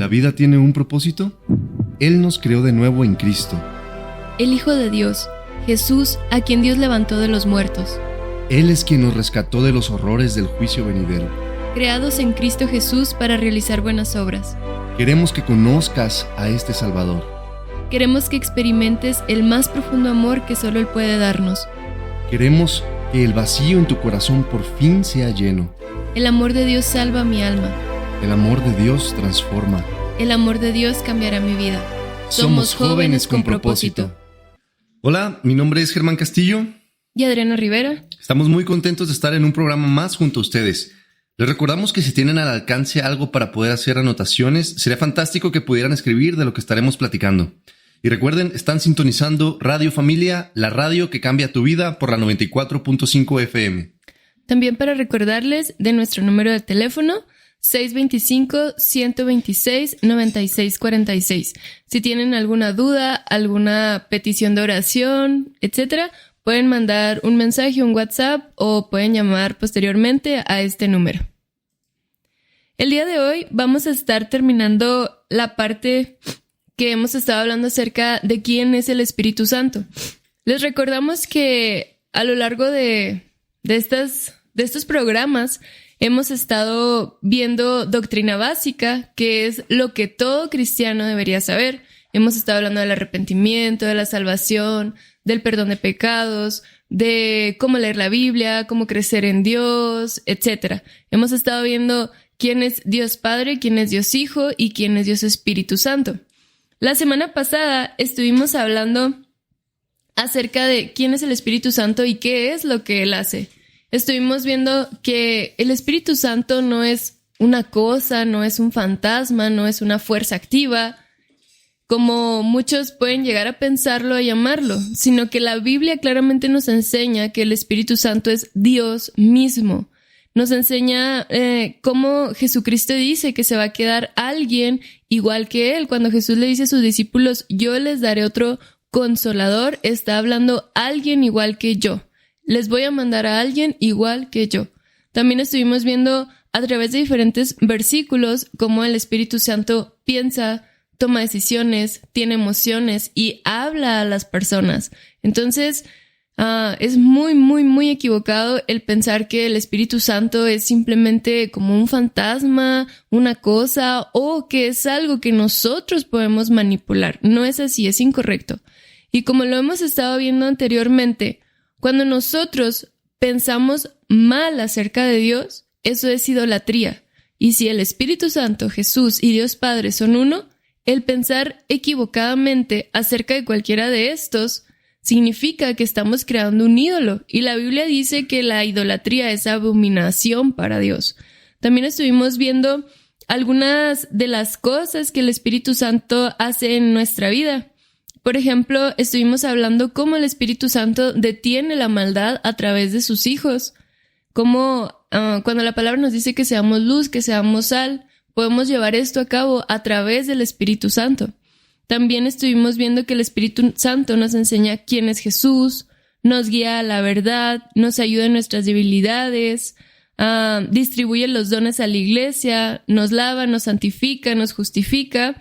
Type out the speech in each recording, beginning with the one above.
la vida tiene un propósito, Él nos creó de nuevo en Cristo. El Hijo de Dios, Jesús, a quien Dios levantó de los muertos. Él es quien nos rescató de los horrores del juicio venidero. Creados en Cristo Jesús para realizar buenas obras. Queremos que conozcas a este Salvador. Queremos que experimentes el más profundo amor que solo Él puede darnos. Queremos que el vacío en tu corazón por fin sea lleno. El amor de Dios salva mi alma. El amor de Dios transforma. El amor de Dios cambiará mi vida. Somos jóvenes con propósito. Hola, mi nombre es Germán Castillo. Y Adriana Rivera. Estamos muy contentos de estar en un programa más junto a ustedes. Les recordamos que si tienen al alcance algo para poder hacer anotaciones, sería fantástico que pudieran escribir de lo que estaremos platicando. Y recuerden, están sintonizando Radio Familia, la radio que cambia tu vida, por la 94.5 FM. También para recordarles de nuestro número de teléfono, 625-126-9646. Si tienen alguna duda, alguna petición de oración, etcétera, pueden mandar un mensaje, un WhatsApp o pueden llamar posteriormente a este número. El día de hoy vamos a estar terminando la parte que hemos estado hablando acerca de quién es el Espíritu Santo. Les recordamos que a lo largo de estos programas hemos estado viendo doctrina básica, que es lo que todo cristiano debería saber. Hemos estado hablando del arrepentimiento, de la salvación, del perdón de pecados, de cómo leer la Biblia, cómo crecer en Dios, etc. Hemos estado viendo quién es Dios Padre, quién es Dios Hijo y quién es Dios Espíritu Santo. La semana pasada estuvimos hablando acerca de quién es el Espíritu Santo y qué es lo que Él hace. Estuvimos viendo que el Espíritu Santo no es una cosa, no es un fantasma, no es una fuerza activa, como muchos pueden llegar a pensarlo y llamarlo, sino que la Biblia claramente nos enseña que el Espíritu Santo es Dios mismo. Nos enseña cómo Jesucristo dice que se va a quedar alguien igual que Él. Cuando Jesús le dice a sus discípulos, yo les daré otro consolador, está hablando alguien igual que yo. Les voy a mandar a alguien igual que yo. También estuvimos viendo a través de diferentes versículos cómo el Espíritu Santo piensa, toma decisiones, tiene emociones y habla a las personas. Entonces, es muy equivocado el pensar que el Espíritu Santo es simplemente como un fantasma, una cosa, o que es algo que nosotros podemos manipular. No es así, es incorrecto. Y como lo hemos estado viendo anteriormente, cuando nosotros pensamos mal acerca de Dios, eso es idolatría. Y si el Espíritu Santo, Jesús y Dios Padre son uno, el pensar equivocadamente acerca de cualquiera de estos significa que estamos creando un ídolo. Y la Biblia dice que la idolatría es abominación para Dios. También estuvimos viendo algunas de las cosas que el Espíritu Santo hace en nuestra vida. Por ejemplo, estuvimos hablando cómo el Espíritu Santo detiene la maldad a través de sus hijos. Cómo cuando la palabra nos dice que seamos luz, que seamos sal, podemos llevar esto a cabo a través del Espíritu Santo. También estuvimos viendo que el Espíritu Santo nos enseña quién es Jesús, nos guía a la verdad, nos ayuda en nuestras debilidades, distribuye los dones a la iglesia, nos lava, nos santifica, nos justifica,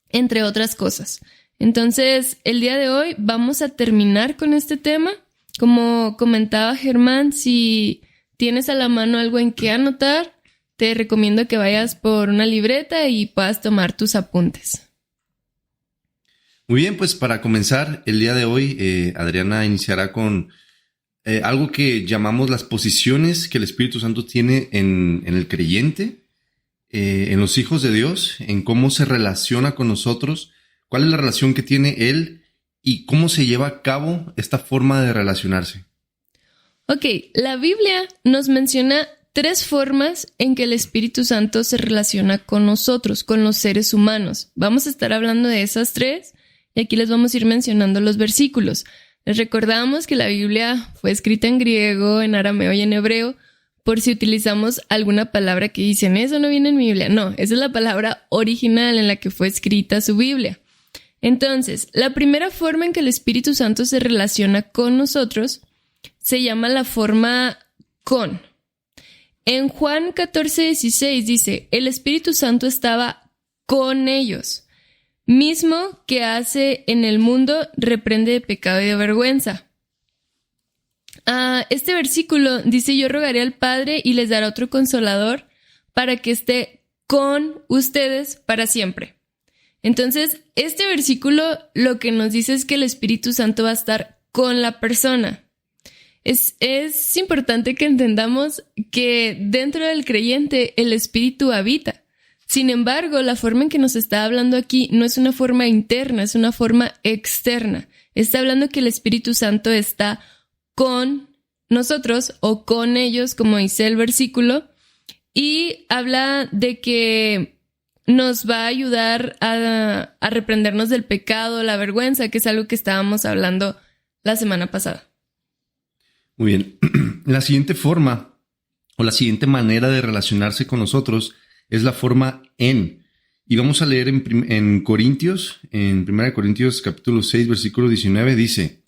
entre otras cosas. Entonces, el día de hoy vamos a terminar con este tema. Como comentaba Germán, si tienes a la mano algo en que anotar, te recomiendo que vayas por una libreta y puedas tomar tus apuntes. Muy bien, pues para comenzar el día de hoy, Adriana iniciará con algo que llamamos las posiciones que el Espíritu Santo tiene en el creyente, en los hijos de Dios, en cómo se relaciona con nosotros, cuál es la relación que tiene Él y cómo se lleva a cabo esta forma de relacionarse. Ok, la Biblia nos menciona 3 formas en que el Espíritu Santo se relaciona con nosotros, con los seres humanos. Vamos a estar hablando de esas 3 y aquí les vamos a ir mencionando los versículos. Les recordamos que la Biblia fue escrita en griego, en arameo y en hebreo, por si utilizamos alguna palabra que dicen, eso no viene en mi Biblia. No, esa es la palabra original en la que fue escrita su Biblia. Entonces, la primera forma en que el Espíritu Santo se relaciona con nosotros se llama la forma con. En Juan 14:16 dice, el Espíritu Santo estaba con ellos. Mismo que hace en el mundo, reprende de pecado y de vergüenza. Este versículo dice: yo rogaré al Padre y les dará otro consolador para que esté con ustedes para siempre. Entonces, este versículo lo que nos dice es que el Espíritu Santo va a estar con la persona. Es importante que entendamos que dentro del creyente el Espíritu habita. Sin embargo, la forma en que nos está hablando aquí no es una forma interna, es una forma externa. Está hablando que el Espíritu Santo está con nosotros o con ellos, como dice el versículo, y habla de que nos va a ayudar a reprendernos del pecado, la vergüenza, que es algo que estábamos hablando la semana pasada. Muy bien. La siguiente forma o la siguiente manera de relacionarse con nosotros es la forma en. Y vamos a leer en Corintios, en 1 Corintios capítulo 6, versículo 19, dice: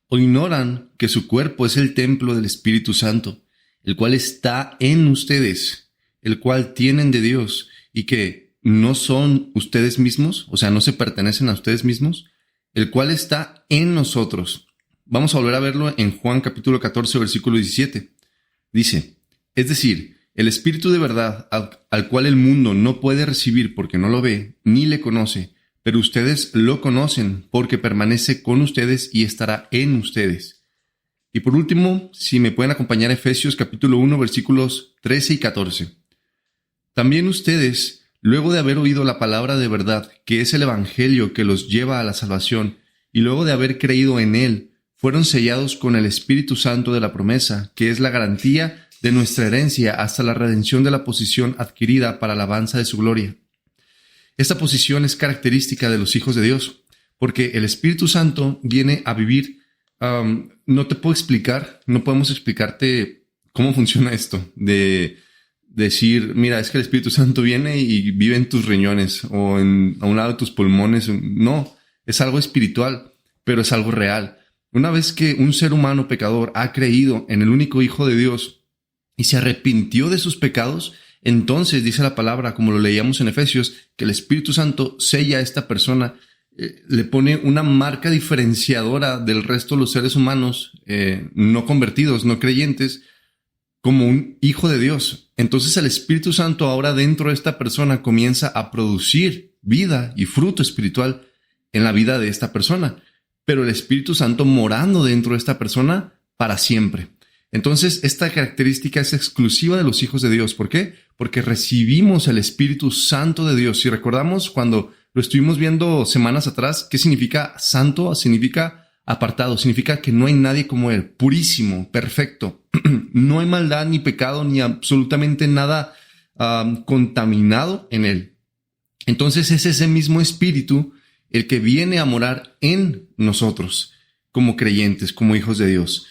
¿o ignoran que su cuerpo es el templo del Espíritu Santo, el cual está en ustedes, el cual tienen de Dios, y que no son ustedes mismos, o sea, no se pertenecen a ustedes mismos, el cual está en nosotros? Vamos a volver a verlo en Juan capítulo 14, versículo 17. Dice: es decir, el Espíritu de verdad, al cual el mundo no puede recibir porque no lo ve, ni le conoce, pero ustedes lo conocen porque permanece con ustedes y estará en ustedes. Y por último, si me pueden acompañar a Efesios capítulo 1, versículos 13 y 14. También ustedes, luego de haber oído la palabra de verdad, que es el evangelio que los lleva a la salvación, y luego de haber creído en él, fueron sellados con el Espíritu Santo de la promesa, que es la garantía de nuestra herencia hasta la redención de la posesión adquirida para alabanza de su gloria. Esta posición es característica de los hijos de Dios, porque el Espíritu Santo viene a vivir. No te puedo explicar, no podemos explicarte cómo funciona esto, de decir, mira, es que el Espíritu Santo viene y vive en tus riñones o a un lado de tus pulmones. No, es algo espiritual, pero es algo real. Una vez que un ser humano pecador ha creído en el único Hijo de Dios y se arrepintió de sus pecados, entonces dice la palabra, como lo leíamos en Efesios, que el Espíritu Santo sella a esta persona, le pone una marca diferenciadora del resto de los seres humanos no convertidos, no creyentes, como un hijo de Dios. Entonces el Espíritu Santo ahora dentro de esta persona comienza a producir vida y fruto espiritual en la vida de esta persona, pero el Espíritu Santo morando dentro de esta persona para siempre. Entonces, esta característica es exclusiva de los hijos de Dios. ¿Por qué? Porque recibimos el Espíritu Santo de Dios. Si recordamos cuando lo estuvimos viendo semanas atrás, ¿qué significa santo? Significa apartado, significa que no hay nadie como Él, purísimo, perfecto. No hay maldad ni pecado ni absolutamente nada contaminado en Él. Entonces, es ese mismo Espíritu el que viene a morar en nosotros como creyentes, como hijos de Dios.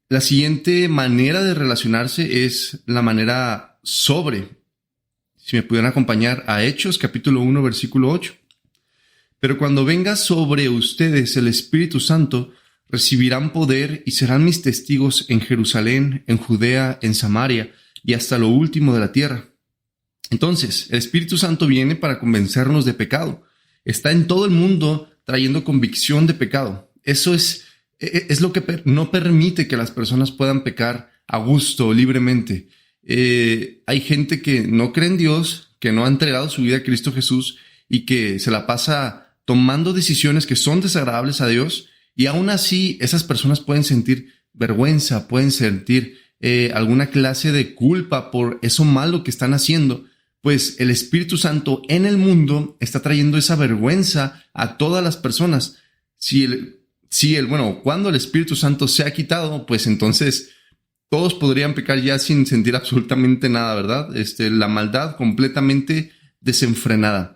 La siguiente manera de relacionarse es la manera sobre. Si me pudieran acompañar a Hechos, capítulo 1, versículo 8. Pero cuando venga sobre ustedes el Espíritu Santo, recibirán poder y serán mis testigos en Jerusalén, en Judea, en Samaria y hasta lo último de la tierra. Entonces, el Espíritu Santo viene para convencernos de pecado. Está en todo el mundo trayendo convicción de pecado. Eso es lo que no permite que las personas puedan pecar a gusto, libremente. Hay gente que no cree en Dios, que no ha entregado su vida a Cristo Jesús y que se la pasa tomando decisiones que son desagradables a Dios, y aún así esas personas pueden sentir vergüenza, pueden sentir alguna clase de culpa por eso malo que están haciendo. Pues el Espíritu Santo en el mundo está trayendo esa vergüenza a todas las personas. Cuando el Espíritu Santo se ha quitado, pues entonces todos podrían pecar ya sin sentir absolutamente nada, ¿verdad? La maldad completamente desenfrenada.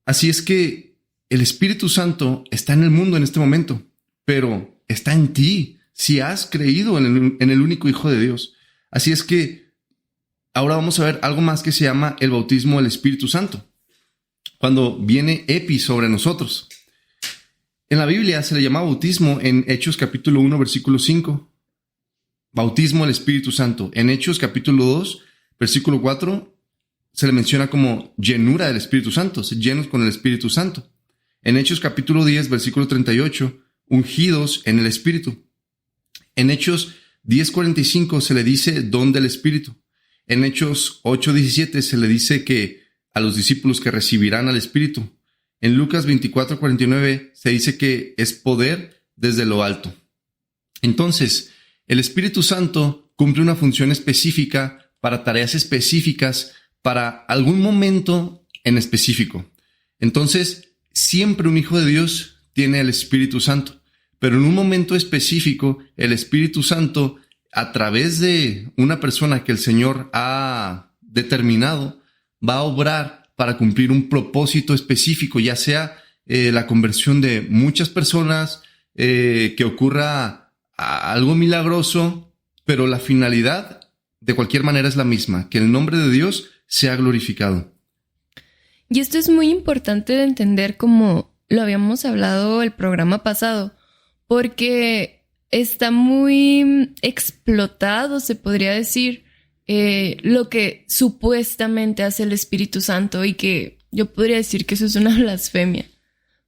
Así es que el Espíritu Santo está en el mundo en este momento, pero está en ti si has creído en el único Hijo de Dios. Así es que ahora vamos a ver algo más que se llama el bautismo del Espíritu Santo, cuando viene Epi sobre nosotros. En la Biblia se le llama bautismo en Hechos capítulo 1, versículo 5. Bautismo del Espíritu Santo. En Hechos capítulo 2, versículo 4, se le menciona como llenura del Espíritu Santo, llenos con el Espíritu Santo. En Hechos capítulo 10, versículo 38, ungidos en el Espíritu. En Hechos 10:45 se le dice don del Espíritu. En Hechos 8:17 se le dice que a los discípulos que recibirán al Espíritu. En Lucas 24:49 se dice que es poder desde lo alto. Entonces, el Espíritu Santo cumple una función específica para tareas específicas, para algún momento en específico. Entonces, siempre un hijo de Dios tiene el Espíritu Santo, pero en un momento específico, el Espíritu Santo, a través de una persona que el Señor ha determinado, va a obrar para cumplir un propósito específico, ya sea la conversión de muchas personas, que ocurra algo milagroso, pero la finalidad de cualquier manera es la misma, que el nombre de Dios sea glorificado. Y esto es muy importante de entender, como lo habíamos hablado el programa pasado, porque está muy explotado, se podría decir, lo que supuestamente hace el Espíritu Santo, y que yo podría decir que eso es una blasfemia.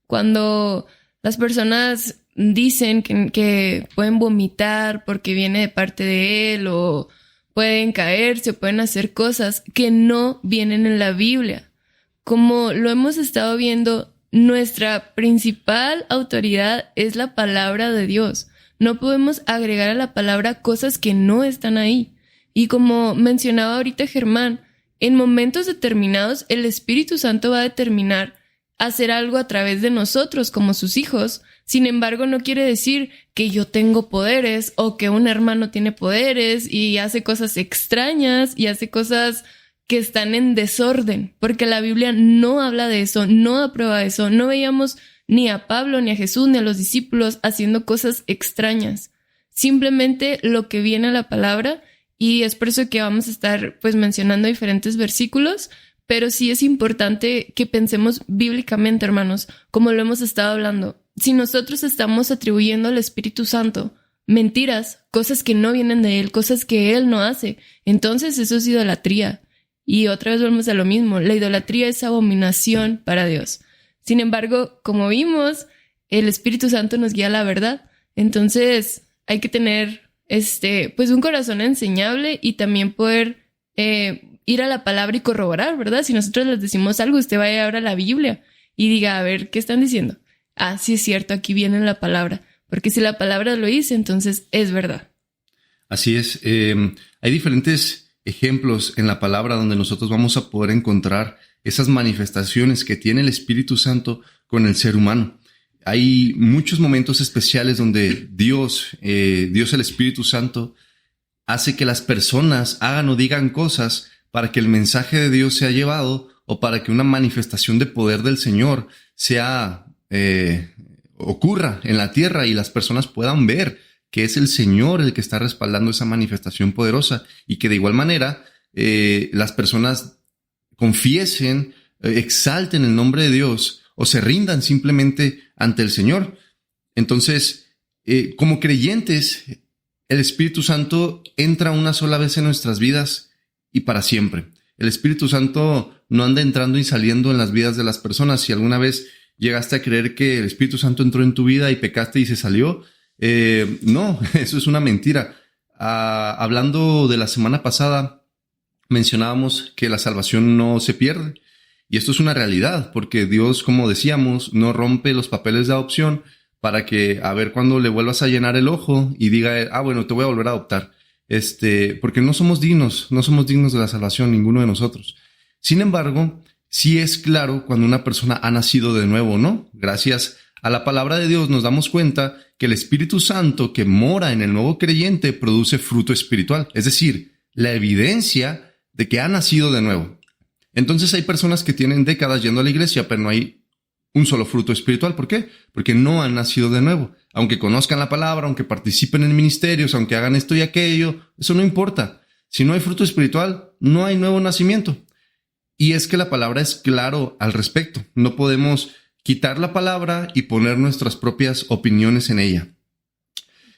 Cuando las personas dicen que pueden vomitar porque viene de parte de Él, o pueden caerse, o pueden hacer cosas que no vienen en la Biblia. Como lo hemos estado viendo, nuestra principal autoridad es la palabra de Dios. No podemos agregar a la palabra cosas que no están ahí. Y como mencionaba ahorita Germán, en momentos determinados el Espíritu Santo va a determinar hacer algo a través de nosotros como sus hijos. Sin embargo, no quiere decir que yo tengo poderes o que un hermano tiene poderes y hace cosas extrañas y hace cosas que están en desorden, porque la Biblia no habla de eso, no aprueba eso. No veíamos ni a Pablo, ni a Jesús, ni a los discípulos haciendo cosas extrañas. Simplemente lo que viene a la palabra, y es por eso que vamos a estar pues mencionando diferentes versículos, pero sí es importante que pensemos bíblicamente, hermanos, como lo hemos estado hablando. Si nosotros estamos atribuyendo al Espíritu Santo mentiras, cosas que no vienen de Él, cosas que Él no hace, entonces eso es idolatría. Y otra vez volvemos a lo mismo, la idolatría es abominación para Dios. Sin embargo, como vimos, el Espíritu Santo nos guía a la verdad. Entonces hay que tener pues un corazón enseñable, y también poder ir a la palabra y corroborar, ¿verdad? Si nosotros les decimos algo, usted vaya ahora a la Biblia y diga, a ver, ¿qué están diciendo? Ah, sí es cierto, aquí viene la palabra. Porque si la palabra lo dice, entonces es verdad. Así es. Hay diferentes ejemplos en la palabra donde nosotros vamos a poder encontrar esas manifestaciones que tiene el Espíritu Santo con el ser humano. Hay muchos momentos especiales donde Dios el Espíritu Santo, hace que las personas hagan o digan cosas para que el mensaje de Dios sea llevado, o para que una manifestación de poder del Señor ocurra en la tierra y las personas puedan ver que es el Señor el que está respaldando esa manifestación poderosa, y que de igual manera las personas confiesen, exalten el nombre de Dios, o se rindan simplemente ante el Señor. Entonces, como creyentes, el Espíritu Santo entra una sola vez en nuestras vidas y para siempre. El Espíritu Santo no anda entrando y saliendo en las vidas de las personas. Si alguna vez llegaste a creer que el Espíritu Santo entró en tu vida y pecaste y se salió, no, eso es una mentira. Hablando de la semana pasada, mencionábamos que la salvación no se pierde. Y esto es una realidad, porque Dios, como decíamos, no rompe los papeles de adopción para que, a ver, cuando le vuelvas a llenar el ojo y diga, bueno, te voy a volver a adoptar. Porque no somos dignos de la salvación, ninguno de nosotros. Sin embargo, sí es claro cuando una persona ha nacido de nuevo, ¿no? Gracias a la palabra de Dios nos damos cuenta que el Espíritu Santo que mora en el nuevo creyente produce fruto espiritual, es decir, la evidencia de que ha nacido de nuevo. Entonces hay personas que tienen décadas yendo a la iglesia, pero no hay un solo fruto espiritual. ¿Por qué? Porque no han nacido de nuevo. Aunque conozcan la palabra, aunque participen en ministerios, aunque hagan esto y aquello, eso no importa. Si no hay fruto espiritual, no hay nuevo nacimiento. Y es que la palabra es claro al respecto. No podemos quitar la palabra y poner nuestras propias opiniones en ella.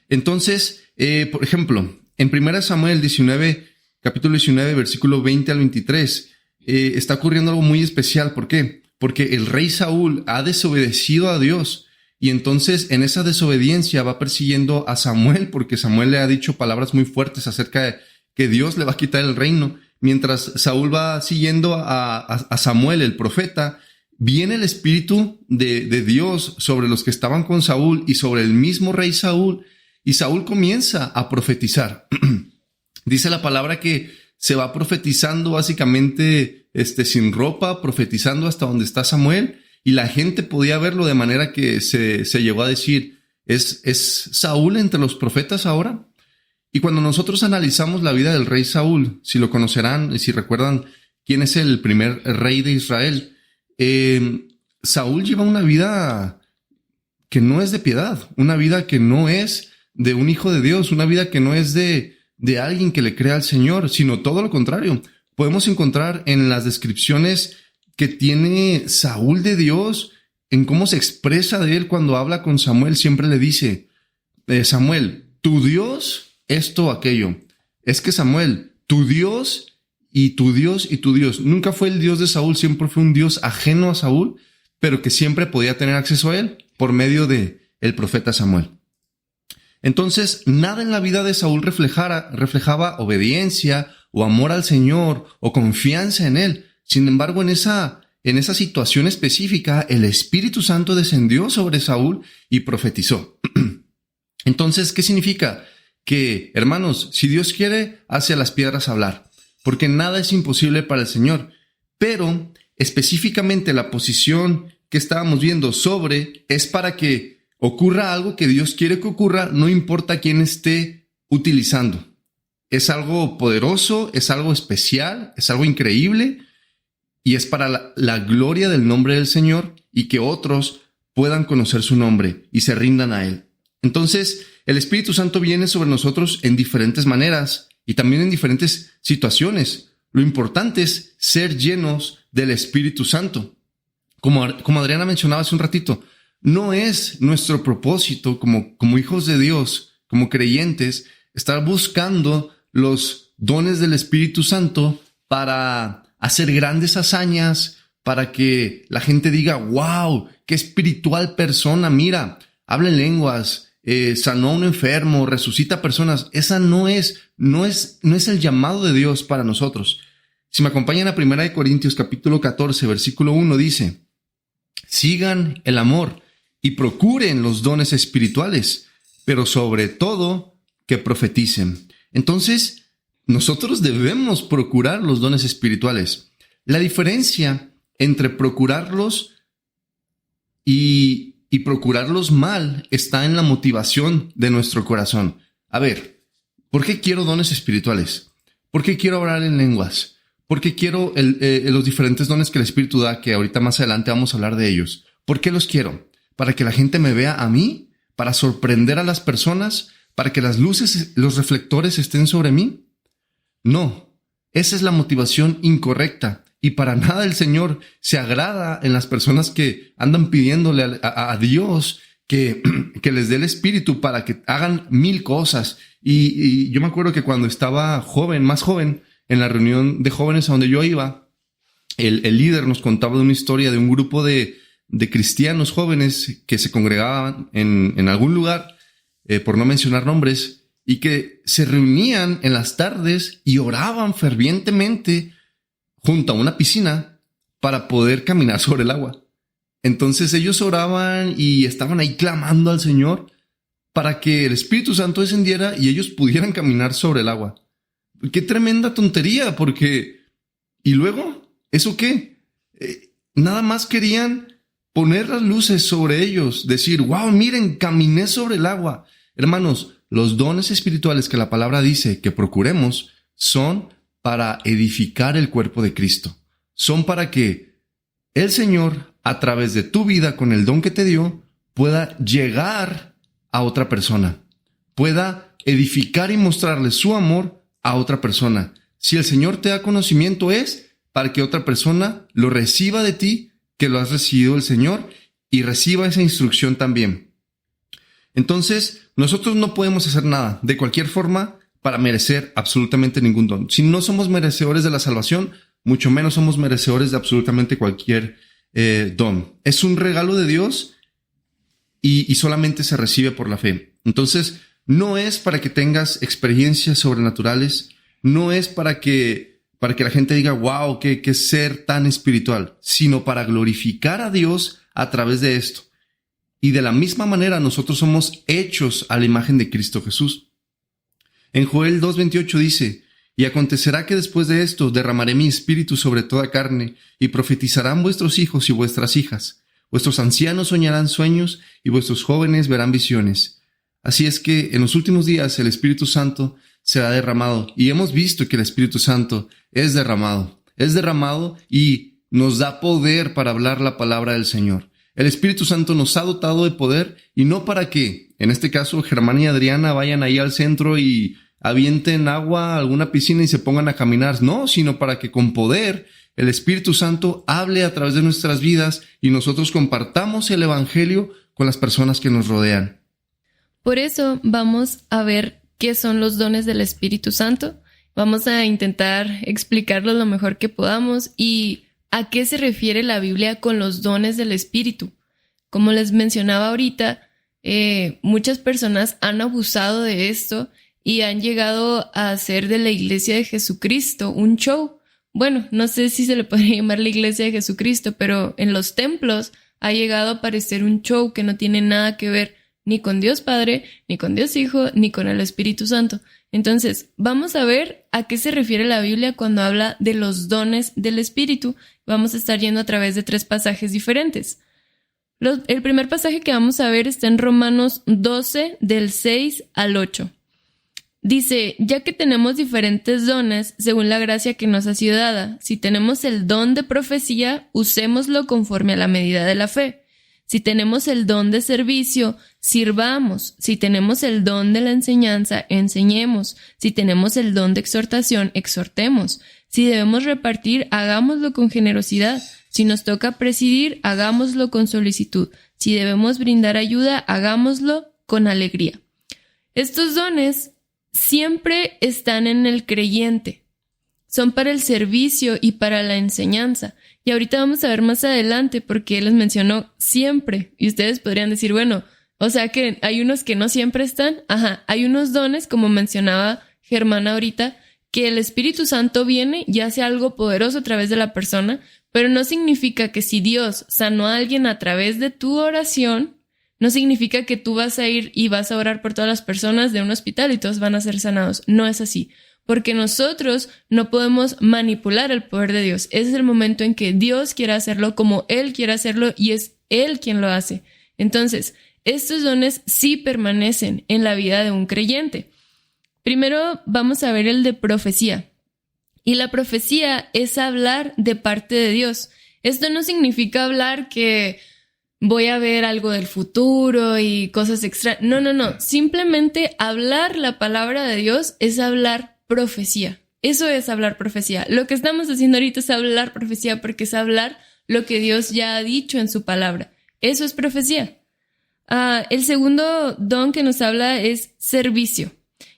Entonces, por ejemplo, en 1 Samuel 19, capítulo 19, versículo 20 al 23, está ocurriendo algo muy especial. ¿Por qué? Porque el rey Saúl ha desobedecido a Dios y entonces en esa desobediencia va persiguiendo a Samuel porque Samuel le ha dicho palabras muy fuertes acerca de que Dios le va a quitar el reino. Mientras Saúl va siguiendo a Samuel, el profeta, viene el espíritu de Dios sobre los que estaban con Saúl y sobre el mismo rey Saúl, y Saúl comienza a profetizar. Dice la palabra que se va profetizando básicamente sin ropa, profetizando hasta donde está Samuel, y la gente podía verlo de manera que se llegó a decir, ¿es Saúl entre los profetas ahora? Y cuando nosotros analizamos la vida del rey Saúl, si lo conocerán y si recuerdan quién es el primer rey de Israel, Saúl lleva una vida que no es de piedad, una vida que no es de un hijo de Dios, una vida que no es de alguien que le crea al Señor, sino todo lo contrario. Podemos encontrar en las descripciones que tiene Saúl de Dios, en cómo se expresa de él cuando habla con Samuel, siempre le dice, Samuel, tu Dios, esto o aquello. Es que Samuel, tu Dios y tu Dios y tu Dios. Nunca fue el Dios de Saúl, siempre fue un Dios ajeno a Saúl, pero que siempre podía tener acceso a él por medio de el profeta Samuel. Entonces, nada en la vida de Saúl reflejaba obediencia o amor al Señor o confianza en él. Sin embargo, en esa situación específica, el Espíritu Santo descendió sobre Saúl y profetizó. Entonces, ¿qué significa? Que, hermanos, si Dios quiere, hace a las piedras hablar, porque nada es imposible para el Señor. Pero, específicamente la posición que estábamos viendo sobre es para que ocurra algo que Dios quiere que ocurra, no importa quién esté utilizando. Es algo poderoso, es algo especial, es algo increíble, y es para la gloria del nombre del Señor y que otros puedan conocer su nombre y se rindan a Él. Entonces, el Espíritu Santo viene sobre nosotros en diferentes maneras y también en diferentes situaciones. Lo importante es ser llenos del Espíritu Santo. Como Adriana mencionaba hace un ratito, no es nuestro propósito como hijos de Dios, como creyentes, estar buscando los dones del Espíritu Santo para hacer grandes hazañas, para que la gente diga, wow, qué espiritual persona, mira, habla en lenguas, sanó a un enfermo, resucita personas. Esa no es el llamado de Dios para nosotros. Si me acompañan a 1 Corintios capítulo 14, versículo 1, dice, sigan el amor y procuren los dones espirituales, pero sobre todo que profeticen. Entonces, nosotros debemos procurar los dones espirituales. La diferencia entre procurarlos y procurarlos mal está en la motivación de nuestro corazón. A ver, ¿por qué quiero dones espirituales? ¿Por qué quiero hablar en lenguas? ¿Por qué quiero los diferentes dones que el Espíritu da, que ahorita más adelante vamos a hablar de ellos? ¿Por qué los quiero? ¿Para que la gente me vea a mí? ¿Para sorprender a las personas? ¿Para que las luces, los reflectores estén sobre mí? No, esa es la motivación incorrecta. Y para nada el Señor se agrada en las personas que andan pidiéndole a Dios que les dé el Espíritu para que hagan 1000 cosas. Y yo me acuerdo que cuando estaba más joven, en la reunión de jóvenes a donde yo iba, el líder nos contaba de una historia de un grupo de cristianos jóvenes que se congregaban en algún lugar, por no mencionar nombres, y que se reunían en las tardes y oraban fervientemente junto a una piscina para poder caminar sobre el agua. Entonces ellos oraban y estaban ahí clamando al Señor para que el Espíritu Santo descendiera y ellos pudieran caminar sobre el agua. ¡Qué tremenda tontería! Porque, ¿y luego? ¿Eso qué? Nada más querían poner las luces sobre ellos, decir, wow, miren, caminé sobre el agua. Hermanos, los dones espirituales que la palabra dice que procuremos son para edificar el cuerpo de Cristo. Son para que el Señor, a través de tu vida con el don que te dio, pueda llegar a otra persona, pueda edificar y mostrarle su amor a otra persona. Si el Señor te da conocimiento es para que otra persona lo reciba de ti, que lo has recibido el Señor, y reciba esa instrucción también. Entonces, nosotros no podemos hacer nada, de cualquier forma, para merecer absolutamente ningún don. Si no somos merecedores de la salvación, mucho menos somos merecedores de absolutamente cualquier don. Es un regalo de Dios y solamente se recibe por la fe. Entonces, no es para que tengas experiencias sobrenaturales, no es para que la gente diga, wow, qué ser tan espiritual, sino para glorificar a Dios a través de esto. Y de la misma manera nosotros somos hechos a la imagen de Cristo Jesús. En Joel 2:28 dice, y acontecerá que después de esto derramaré mi espíritu sobre toda carne, y profetizarán vuestros hijos y vuestras hijas. Vuestros ancianos soñarán sueños, y vuestros jóvenes verán visiones. Así es que en los últimos días el Espíritu Santo será derramado, y hemos visto que el Espíritu Santo es derramado y nos da poder para hablar la palabra del Señor. El Espíritu Santo nos ha dotado de poder, y no para que, en este caso, Germán y Adriana vayan ahí al centro y avienten agua a alguna piscina y se pongan a caminar, no, sino para que con poder el Espíritu Santo hable a través de nuestras vidas y nosotros compartamos el Evangelio con las personas que nos rodean. Por eso vamos a ver qué son los dones del Espíritu Santo. Vamos a intentar explicarlos lo mejor que podamos y a qué se refiere la Biblia con los dones del Espíritu. Como les mencionaba ahorita, muchas personas han abusado de esto y han llegado a hacer de la Iglesia de Jesucristo un show. Bueno, no sé si se le podría llamar la Iglesia de Jesucristo, pero en los templos ha llegado a parecer un show que no tiene nada que ver ni con Dios Padre, ni con Dios Hijo, ni con el Espíritu Santo. Entonces, vamos a ver a qué se refiere la Biblia cuando habla de los dones del Espíritu. Vamos a estar yendo a través de 3 pasajes diferentes. El primer pasaje que vamos a ver está en Romanos 12, del 6 al 8. Dice, ya que tenemos diferentes dones según la gracia que nos ha sido dada, si tenemos el don de profecía, usémoslo conforme a la medida de la fe. Si tenemos el don de servicio, sirvamos. Si tenemos el don de la enseñanza, enseñemos. Si tenemos el don de exhortación, exhortemos. Si debemos repartir, hagámoslo con generosidad. Si nos toca presidir, hagámoslo con solicitud. Si debemos brindar ayuda, hagámoslo con alegría. Estos dones siempre están en el creyente. Son para el servicio y para la enseñanza. Y ahorita vamos a ver más adelante porque él les mencionó siempre. Y ustedes podrían decir, bueno, o sea que hay unos que no siempre están. Ajá, hay unos dones, como mencionaba Germán ahorita, que el Espíritu Santo viene y hace algo poderoso a través de la persona, pero no significa que si Dios sanó a alguien a través de tu oración, no significa que tú vas a ir y vas a orar por todas las personas de un hospital y todos van a ser sanados. No es así. Porque nosotros no podemos manipular el poder de Dios. Ese es el momento en que Dios quiere hacerlo como Él quiere hacerlo y es Él quien lo hace. Entonces, estos dones sí permanecen en la vida de un creyente. Primero vamos a ver el de profecía. Y la profecía es hablar de parte de Dios. Esto no significa hablar que voy a ver algo del futuro y cosas extrañas. No. Simplemente hablar la palabra de Dios es hablar profecía. Eso es hablar profecía. Lo que estamos haciendo ahorita es hablar profecía porque es hablar lo que Dios ya ha dicho en su palabra. Eso es profecía. El segundo don que nos habla es servicio.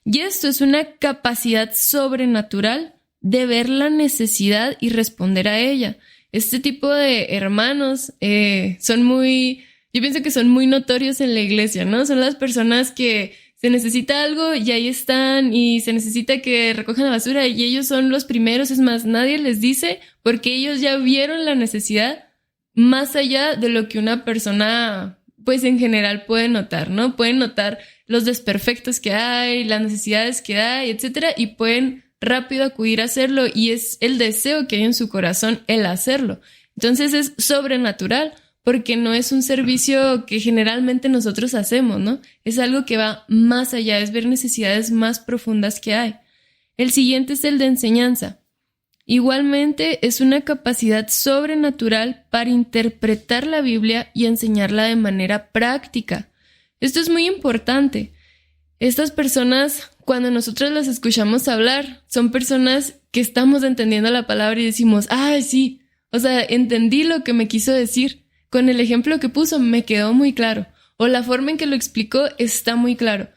Y esto es una capacidad sobrenatural de ver la necesidad y responder a ella. Este tipo de hermanos yo pienso que son muy notorios en la iglesia, ¿no? Son las personas que se necesita algo y ahí están y se necesita que recojan la basura y ellos son los primeros. Es más, nadie les dice porque ellos ya vieron la necesidad más allá de lo que una persona, pues en general puede notar, ¿no? Pueden notar los desperfectos que hay, las necesidades que hay, etcétera, y pueden rápido acudir a hacerlo y es el deseo que hay en su corazón el hacerlo. Entonces es sobrenatural. Porque no es un servicio que generalmente nosotros hacemos, ¿no? Es algo que va más allá, es ver necesidades más profundas que hay. El siguiente es el de enseñanza. Igualmente es una capacidad sobrenatural para interpretar la Biblia y enseñarla de manera práctica. Esto es muy importante. Estas personas, cuando nosotros las escuchamos hablar, son personas que estamos entendiendo la palabra y decimos, ¡ay, sí! O sea, entendí lo que me quiso decir. Con el ejemplo que puso me quedó muy claro. O la forma en que lo explicó está muy claro.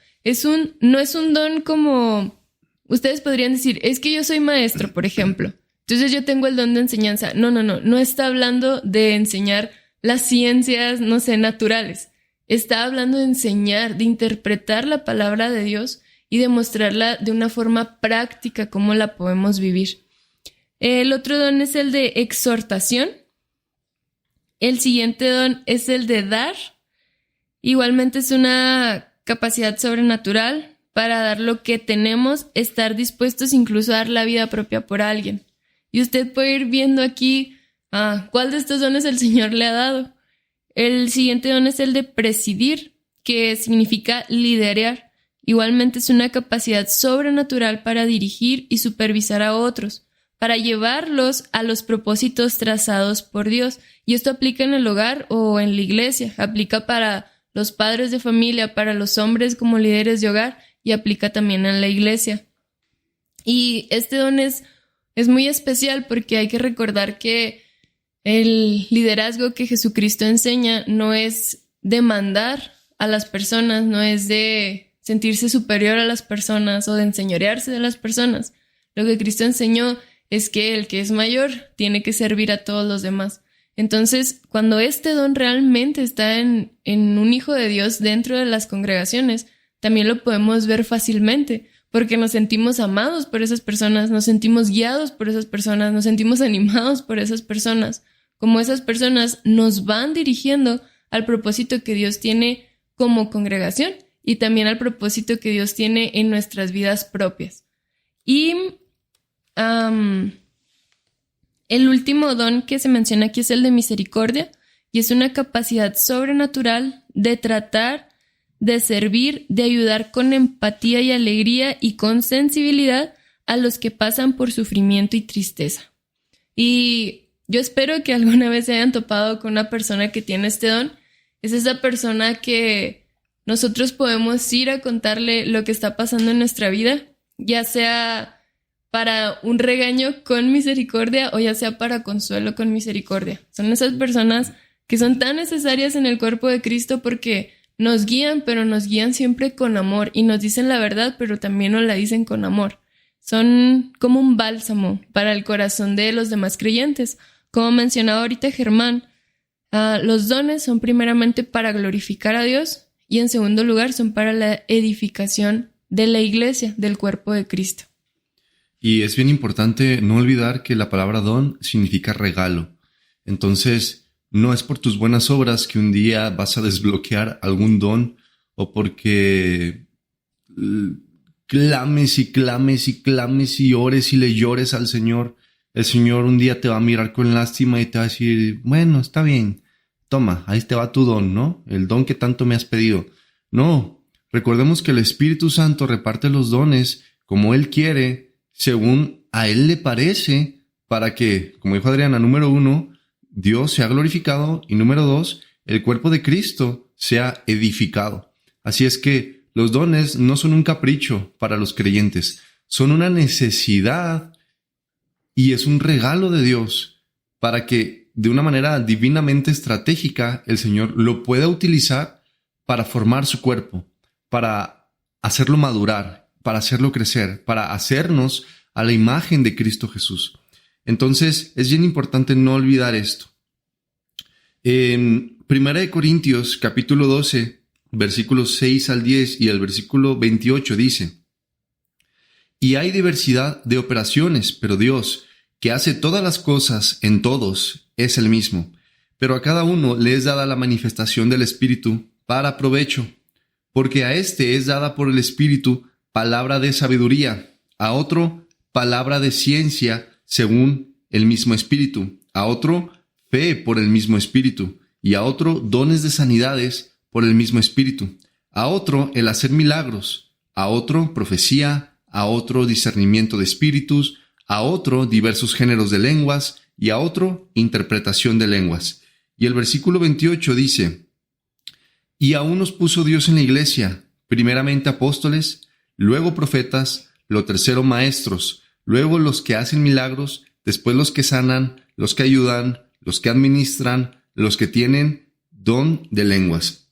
No es un don como... Ustedes podrían decir, es que yo soy maestro, por ejemplo. entonces yo tengo el don de enseñanza. No está hablando de enseñar las ciencias, no sé, naturales. Está hablando de enseñar, de interpretar la palabra de Dios y de mostrarla de una forma práctica, cómo la podemos vivir. El otro don es el de exhortación. El siguiente don es el de dar. Igualmente es una capacidad sobrenatural para dar lo que tenemos, estar dispuestos incluso a dar la vida propia por alguien. Y usted puede ir viendo aquí cuál de estos dones el Señor le ha dado. El siguiente don es el de presidir, que significa liderar. Igualmente es una capacidad sobrenatural para dirigir y supervisar a otros, para llevarlos a los propósitos trazados por Dios. Y esto aplica en el hogar o en la iglesia, aplica para los padres de familia, para los hombres como líderes de hogar y aplica también en la iglesia. Y este don es muy especial porque hay que recordar que el liderazgo que Jesucristo enseña no es de mandar a las personas, no es de sentirse superior a las personas o de enseñorearse de las personas. Lo que Cristo enseñó es que el que es mayor tiene que servir a todos los demás. Entonces, cuando este don realmente está en un hijo de Dios dentro de las congregaciones, también lo podemos ver fácilmente, porque nos sentimos amados por esas personas, nos sentimos guiados por esas personas, nos sentimos animados por esas personas, como esas personas nos van dirigiendo al propósito que Dios tiene como congregación y también al propósito que Dios tiene en nuestras vidas propias. Y el último don que se menciona aquí es el de misericordia, y es una capacidad sobrenatural de tratar, de servir, de ayudar con empatía y alegría y con sensibilidad a los que pasan por sufrimiento y tristeza. Y yo espero que alguna vez se hayan topado con una persona que tiene este don. Es esa persona que nosotros podemos ir a contarle lo que está pasando en nuestra vida, ya sea para un regaño con misericordia o ya sea para consuelo con misericordia. Son esas personas que son tan necesarias en el cuerpo de Cristo porque nos guían, pero nos guían siempre con amor y nos dicen la verdad, pero también nos la dicen con amor. Son como un bálsamo para el corazón de los demás creyentes. Como mencionaba ahorita Germán, los dones son primeramente para glorificar a Dios y en segundo lugar son para la edificación de la iglesia, del cuerpo de Cristo. Y es bien importante no olvidar que la palabra don significa regalo. Entonces, no es por tus buenas obras que un día vas a desbloquear algún don o porque clames y clames y clames y ores y le llores al Señor. El Señor un día te va a mirar con lástima y te va a decir, bueno, está bien, toma, ahí te va tu don, ¿no? El don que tanto me has pedido. No, recordemos que el Espíritu Santo reparte los dones como Él quiere, según a Él le parece, para que, como dijo Adriana, número 1, Dios sea glorificado y número 2, el cuerpo de Cristo sea edificado. Así es que los dones no son un capricho para los creyentes, son una necesidad y es un regalo de Dios para que de una manera divinamente estratégica el Señor lo pueda utilizar para formar su cuerpo, para hacerlo madurar, para hacerlo crecer, para hacernos a la imagen de Cristo Jesús. Entonces, es bien importante no olvidar esto. En 1 Corintios, capítulo 12, versículos 6 al 10 y el versículo 28 dice: Y hay diversidad de operaciones, pero Dios, que hace todas las cosas en todos, es el mismo. Pero a cada uno le es dada la manifestación del Espíritu para provecho, porque a éste es dada por el Espíritu palabra de sabiduría, a otro palabra de ciencia según el mismo Espíritu, a otro fe por el mismo Espíritu, y a otro dones de sanidades por el mismo Espíritu, a otro el hacer milagros, a otro profecía, a otro discernimiento de espíritus, a otro diversos géneros de lenguas, y a otro interpretación de lenguas. Y el versículo 28 dice: Y a unos puso Dios en la iglesia, primeramente apóstoles, luego profetas, lo tercero maestros, luego los que hacen milagros, después los que sanan, los que ayudan, los que administran, los que tienen don de lenguas.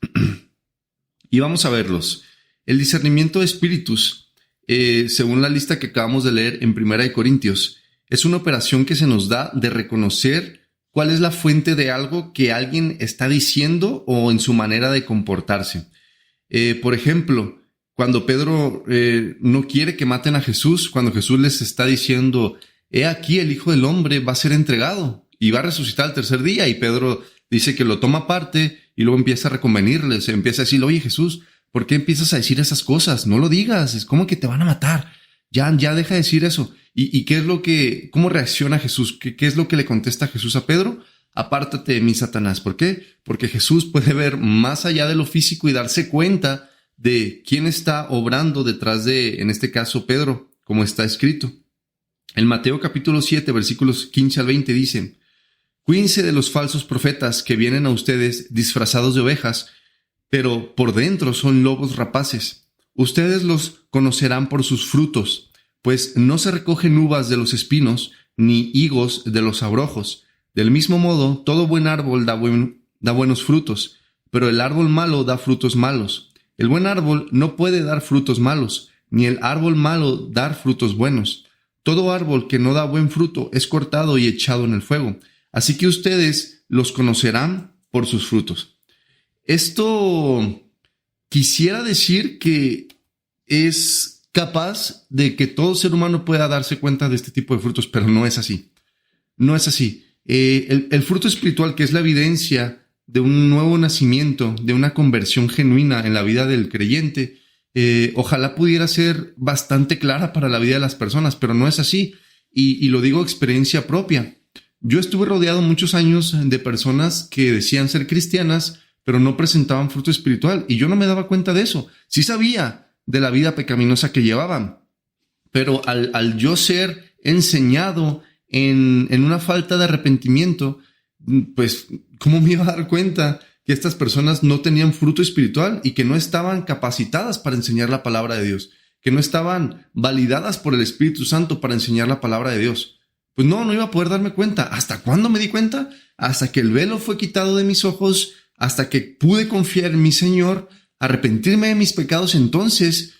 Y vamos a verlos. El discernimiento de espíritus, según la lista que acabamos de leer en 1 Corintios, Es una operación que se nos da de reconocer cuál es la fuente de algo que alguien está diciendo o en su manera de comportarse. Por ejemplo, cuando Pedro no quiere que maten a Jesús, cuando Jesús les está diciendo, he aquí el Hijo del Hombre va a ser entregado y va a resucitar al tercer día, y Pedro dice que lo toma aparte y luego empieza a reconvenirles, empieza a decir, oye Jesús, ¿por qué empiezas a decir esas cosas? No lo digas, es como que te van a matar. Ya deja de decir eso. ¿Y qué es cómo reacciona Jesús? ¿Qué es lo que le contesta Jesús a Pedro? Apártate de mí, Satanás. ¿Por qué? Porque Jesús puede ver más allá de lo físico y darse cuenta de quién está obrando detrás de, en este caso, Pedro, como está escrito. En Mateo capítulo 7, versículos 15 al 20 dice, cuídense de los falsos profetas que vienen a ustedes disfrazados de ovejas, pero por dentro son lobos rapaces. Ustedes los conocerán por sus frutos, pues no se recogen uvas de los espinos, ni higos de los abrojos. Del mismo modo, todo buen árbol da buenos frutos, pero el árbol malo da frutos malos. El buen árbol no puede dar frutos malos, ni el árbol malo dar frutos buenos. Todo árbol que no da buen fruto es cortado y echado en el fuego. Así que ustedes los conocerán por sus frutos. Esto quisiera decir que es capaz de que todo ser humano pueda darse cuenta de este tipo de frutos, pero no es así. No es así. El fruto espiritual, que es la evidencia de un nuevo nacimiento, de una conversión genuina en la vida del creyente, ojalá pudiera ser bastante clara para la vida de las personas, pero no es así. Y lo digo experiencia propia. Yo estuve rodeado muchos años de personas que decían ser cristianas, pero no presentaban fruto espiritual, y yo no me daba cuenta de eso. Sí sabía de la vida pecaminosa que llevaban, pero al yo ser enseñado en una falta de arrepentimiento, pues, ¿cómo me iba a dar cuenta que estas personas no tenían fruto espiritual y que no estaban capacitadas para enseñar la palabra de Dios, que no estaban validadas por el Espíritu Santo para enseñar la palabra de Dios? Pues no iba a poder darme cuenta. ¿Hasta cuándo me di cuenta? Hasta que el velo fue quitado de mis ojos, hasta que pude confiar en mi Señor, arrepentirme de mis pecados. Entonces,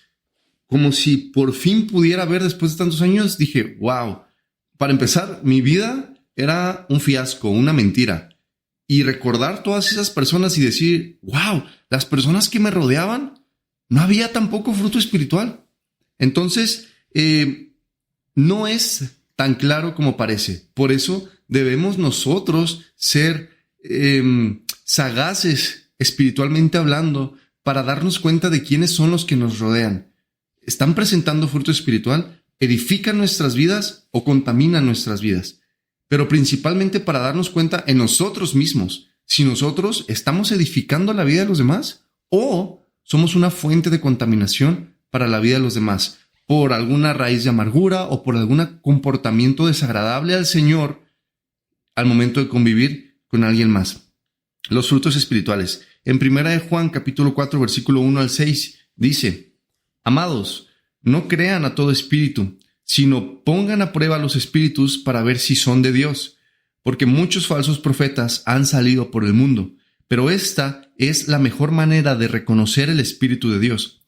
como si por fin pudiera ver después de tantos años, dije, wow. Para empezar, mi vida era un fiasco, una mentira. Y recordar todas esas personas y decir, wow, las personas que me rodeaban, no había tampoco fruto espiritual. Entonces, no es tan claro como parece. Por eso debemos nosotros ser sagaces espiritualmente hablando para darnos cuenta de quiénes son los que nos rodean. ¿Están presentando fruto espiritual? ¿Edifican nuestras vidas o contaminan nuestras vidas? Pero principalmente para darnos cuenta en nosotros mismos, si nosotros estamos edificando la vida de los demás o somos una fuente de contaminación para la vida de los demás, por alguna raíz de amargura o por algún comportamiento desagradable al Señor al momento de convivir con alguien más. Los frutos espirituales. En 1 Juan capítulo 4 versículo 1 al 6 dice, amados, no crean a todo espíritu, sino pongan a prueba los espíritus para ver si son de Dios, porque muchos falsos profetas han salido por el mundo, pero esta es la mejor manera de reconocer el Espíritu de Dios.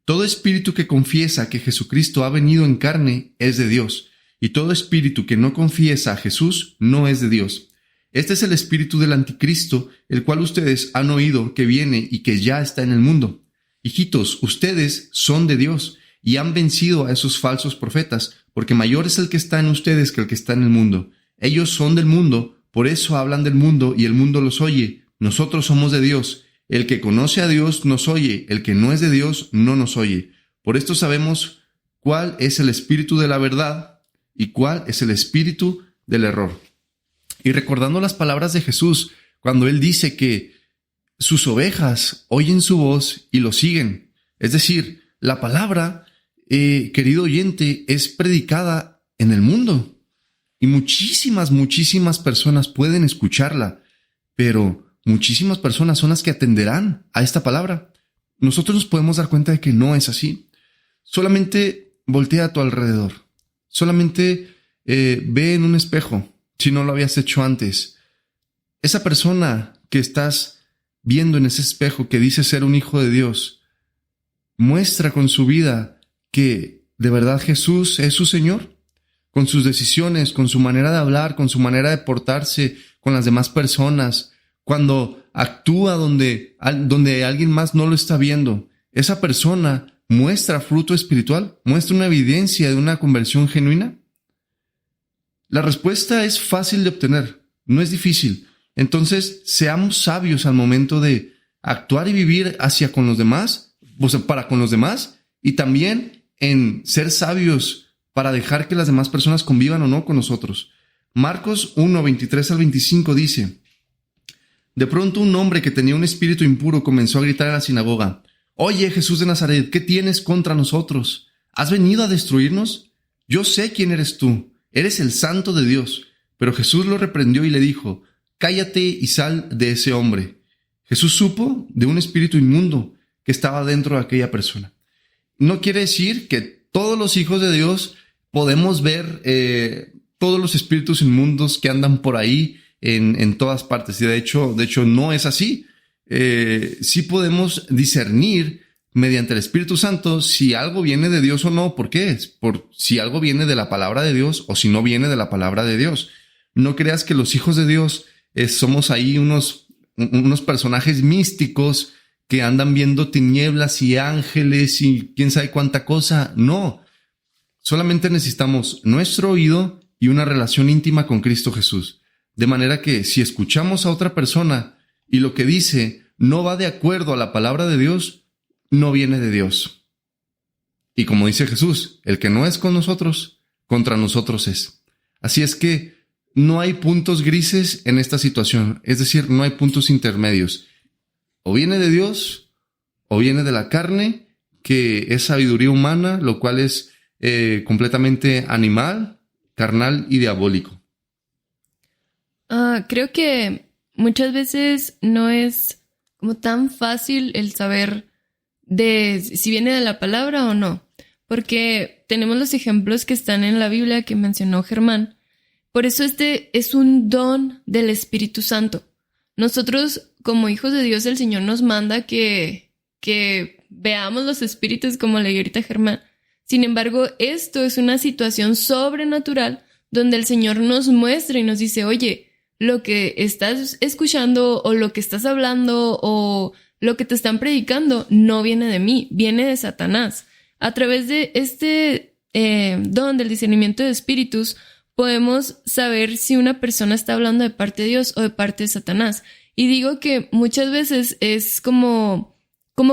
Todo espíritu que confiesa que Jesucristo ha venido en carne es de Dios, y todo espíritu que no confiesa a Jesús no es de Dios. Este es el espíritu del anticristo, el cual ustedes han oído que viene y que ya está en el mundo. Hijitos, ustedes son de Dios y han vencido a esos falsos profetas, porque mayor es el que está en ustedes que el que está en el mundo. Ellos son del mundo, por eso hablan del mundo y el mundo los oye. Nosotros somos de Dios. El que conoce a Dios nos oye, el que no es de Dios no nos oye. Por esto sabemos cuál es el espíritu de la verdad y cuál es el espíritu del error. Y recordando las palabras de Jesús, cuando Él dice que sus ovejas oyen su voz y lo siguen. Es decir, la palabra, querido oyente, es predicada en el mundo. Y muchísimas personas pueden escucharla, pero muchísimas personas son las que atenderán a esta palabra. Nosotros nos podemos dar cuenta de que no es así. Solamente voltea a tu alrededor. Solamente ve en un espejo, si no lo habías hecho antes. Esa persona que estás viendo en ese espejo que dice ser un hijo de Dios, muestra con su vida que de verdad Jesús es su Señor. con sus decisiones, con su manera de hablar, con su manera de portarse con las demás personas, cuando actúa donde alguien más no lo está viendo, esa persona muestra fruto espiritual, muestra una evidencia de una conversión genuina. La respuesta es fácil de obtener, no es difícil. Entonces, seamos sabios al momento de actuar y vivir hacia con los demás, o sea, para con los demás, y también en ser sabios para dejar que las demás personas convivan o no con nosotros. Marcos 1, 23 al 25 dice: de pronto un hombre que tenía un espíritu impuro comenzó a gritar en la sinagoga: «Oye, Jesús de Nazaret, ¿qué tienes contra nosotros? ¿Has venido a destruirnos? Yo sé quién eres tú, eres el Santo de Dios». Pero Jesús lo reprendió y le dijo: «Cállate y sal de ese hombre». Jesús supo de un espíritu inmundo que estaba dentro de aquella persona. No quiere decir que todos los hijos de Dios podemos ver todos los espíritus inmundos que andan por ahí en todas partes. Y de hecho no es así. Sí podemos discernir mediante el Espíritu Santo si algo viene de Dios o no. ¿Por qué? Por si algo viene de la palabra de Dios o si no viene de la palabra de Dios. No creas que los hijos de Dios somos ahí unos personajes místicos que andan viendo tinieblas y ángeles y quién sabe cuánta cosa. No, solamente necesitamos nuestro oído y una relación íntima con Cristo Jesús. De manera que si escuchamos a otra persona y lo que dice no va de acuerdo a la palabra de Dios, no viene de Dios. Y como dice Jesús, el que no es con nosotros, contra nosotros es. Así es que no hay puntos grises en esta situación, es decir, no hay puntos intermedios. O viene de Dios, o viene de la carne, que es sabiduría humana, lo cual es completamente animal, carnal y diabólico. Creo que muchas veces no es como tan fácil el saber de si viene de la palabra o no, porque tenemos los ejemplos que están en la Biblia que mencionó Germán. Por eso este es un don del Espíritu Santo. Nosotros, como hijos de Dios, el Señor nos manda que veamos los espíritus, como leí ahorita Germán. Sin embargo, esto es una situación sobrenatural donde el Señor nos muestra y nos dice: oye, lo que estás escuchando o lo que estás hablando o lo que te están predicando no viene de mí, viene de Satanás. A través de este don del discernimiento de espíritus, podemos saber si una persona está hablando de parte de Dios o de parte de Satanás. Y digo que muchas veces es como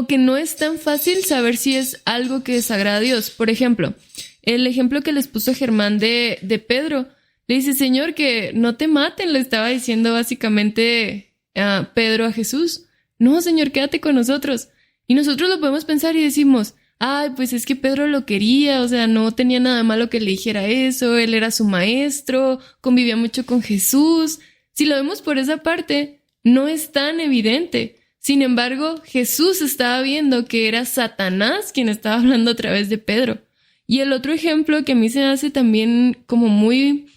que no es tan fácil saber si es algo que desagrada a Dios. Por ejemplo, el ejemplo que les puso Germán de Pedro, le dice: Señor, que no te maten, le estaba diciendo básicamente a Pedro a Jesús. No, Señor, quédate con nosotros. Y nosotros lo podemos pensar y decimos: ay, pues es que Pedro lo quería, o sea, no tenía nada malo que le dijera eso, él era su maestro, convivía mucho con Jesús. Si lo vemos por esa parte, no es tan evidente. Sin embargo, Jesús estaba viendo que era Satanás quien estaba hablando a través de Pedro. Y el otro ejemplo que a mí se me hace también como muy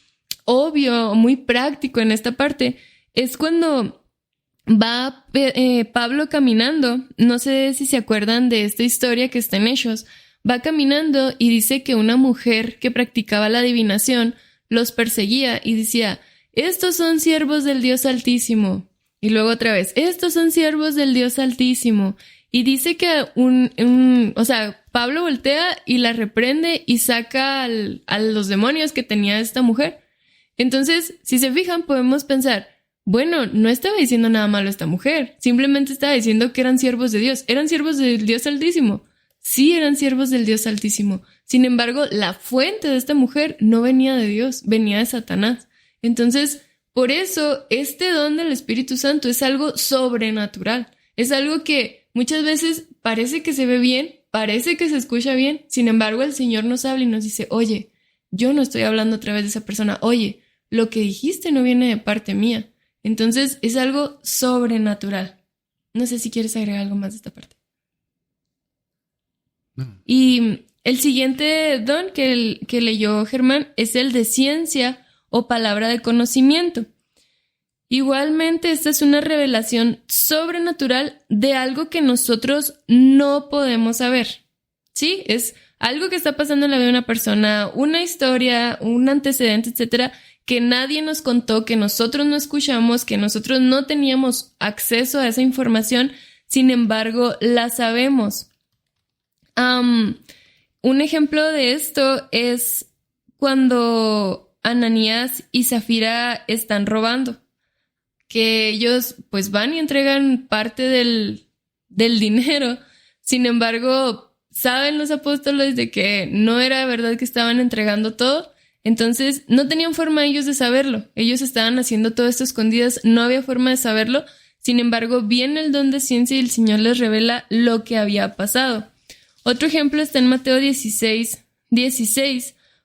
obvio, muy práctico en esta parte, es cuando va Pablo caminando. No sé si se acuerdan de esta historia que está en Hechos. Va caminando y dice que una mujer que practicaba la adivinación los perseguía y decía: estos son siervos del Dios Altísimo. Y luego otra vez: estos son siervos del Dios Altísimo. Y dice que Pablo voltea y la reprende y saca a los demonios que tenía esta mujer. Entonces, si se fijan, podemos pensar: bueno, no estaba diciendo nada malo esta mujer, simplemente estaba diciendo que eran siervos de Dios. ¿Eran siervos del Dios Altísimo? Sí, eran siervos del Dios Altísimo. Sin embargo, la fuente de esta mujer no venía de Dios, venía de Satanás. Entonces, por eso, este don del Espíritu Santo es algo sobrenatural. Es algo que muchas veces parece que se ve bien, parece que se escucha bien. Sin embargo, el Señor nos habla y nos dice: oye, yo no estoy hablando a través de esa persona. Oye, lo que dijiste no viene de parte mía. Entonces, es algo sobrenatural. No sé si quieres agregar algo más de esta parte. No. Y el siguiente don que leyó Germán es el de ciencia o palabra de conocimiento. Igualmente, esta es una revelación sobrenatural de algo que nosotros no podemos saber. ¿Sí? Es algo que está pasando en la vida de una persona, una historia, un antecedente, etcétera, que nadie nos contó, que nosotros no escuchamos, que nosotros no teníamos acceso a esa información, sin embargo, la sabemos. Un ejemplo de esto es cuando Ananías y Zafira están robando, que ellos pues van y entregan parte del dinero. Sin embargo, saben los apóstoles de que no era verdad que estaban entregando todo, entonces no tenían forma ellos de saberlo. Ellos estaban haciendo todo esto a escondidas, no había forma de saberlo. Sin embargo, viene el don de ciencia y el Señor les revela lo que había pasado. Otro ejemplo está en Mateo 16,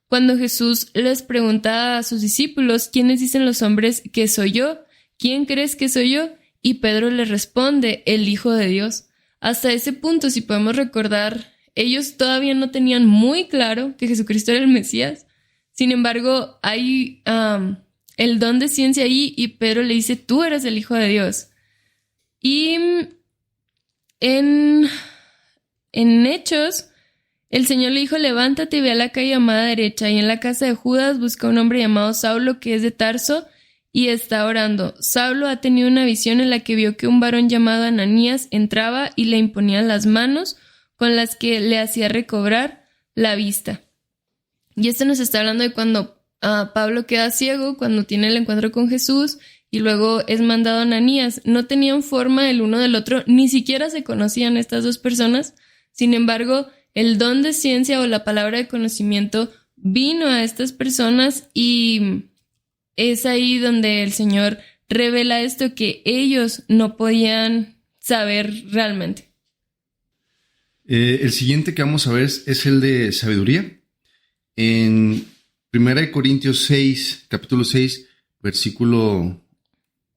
cuando Jesús les pregunta a sus discípulos: ¿quiénes dicen los hombres que soy yo? ¿Quién crees que soy yo? Y Pedro les responde: el Hijo de Dios. Hasta ese punto, si podemos recordar, ellos todavía no tenían muy claro que Jesucristo era el Mesías. Sin embargo, hay el don de ciencia ahí y Pedro le dice: tú eres el Hijo de Dios. Y en Hechos, el Señor le dijo: levántate y ve a la calle llamada derecha, y en la casa de Judas busca a un hombre llamado Saulo, que es de Tarso, y está orando. Saulo ha tenido una visión en la que vio que un varón llamado Ananías entraba y le imponía las manos con las que le hacía recobrar la vista. Y esto nos está hablando de cuando Pablo queda ciego, cuando tiene el encuentro con Jesús y luego es mandado a Ananías. No tenían forma el uno del otro, ni siquiera se conocían estas dos personas. Sin embargo, el don de ciencia o la palabra de conocimiento vino a estas personas y es ahí donde el Señor revela esto que ellos no podían saber realmente. El siguiente que vamos a ver es el de sabiduría. En 1 Corintios 6, capítulo 6, versículo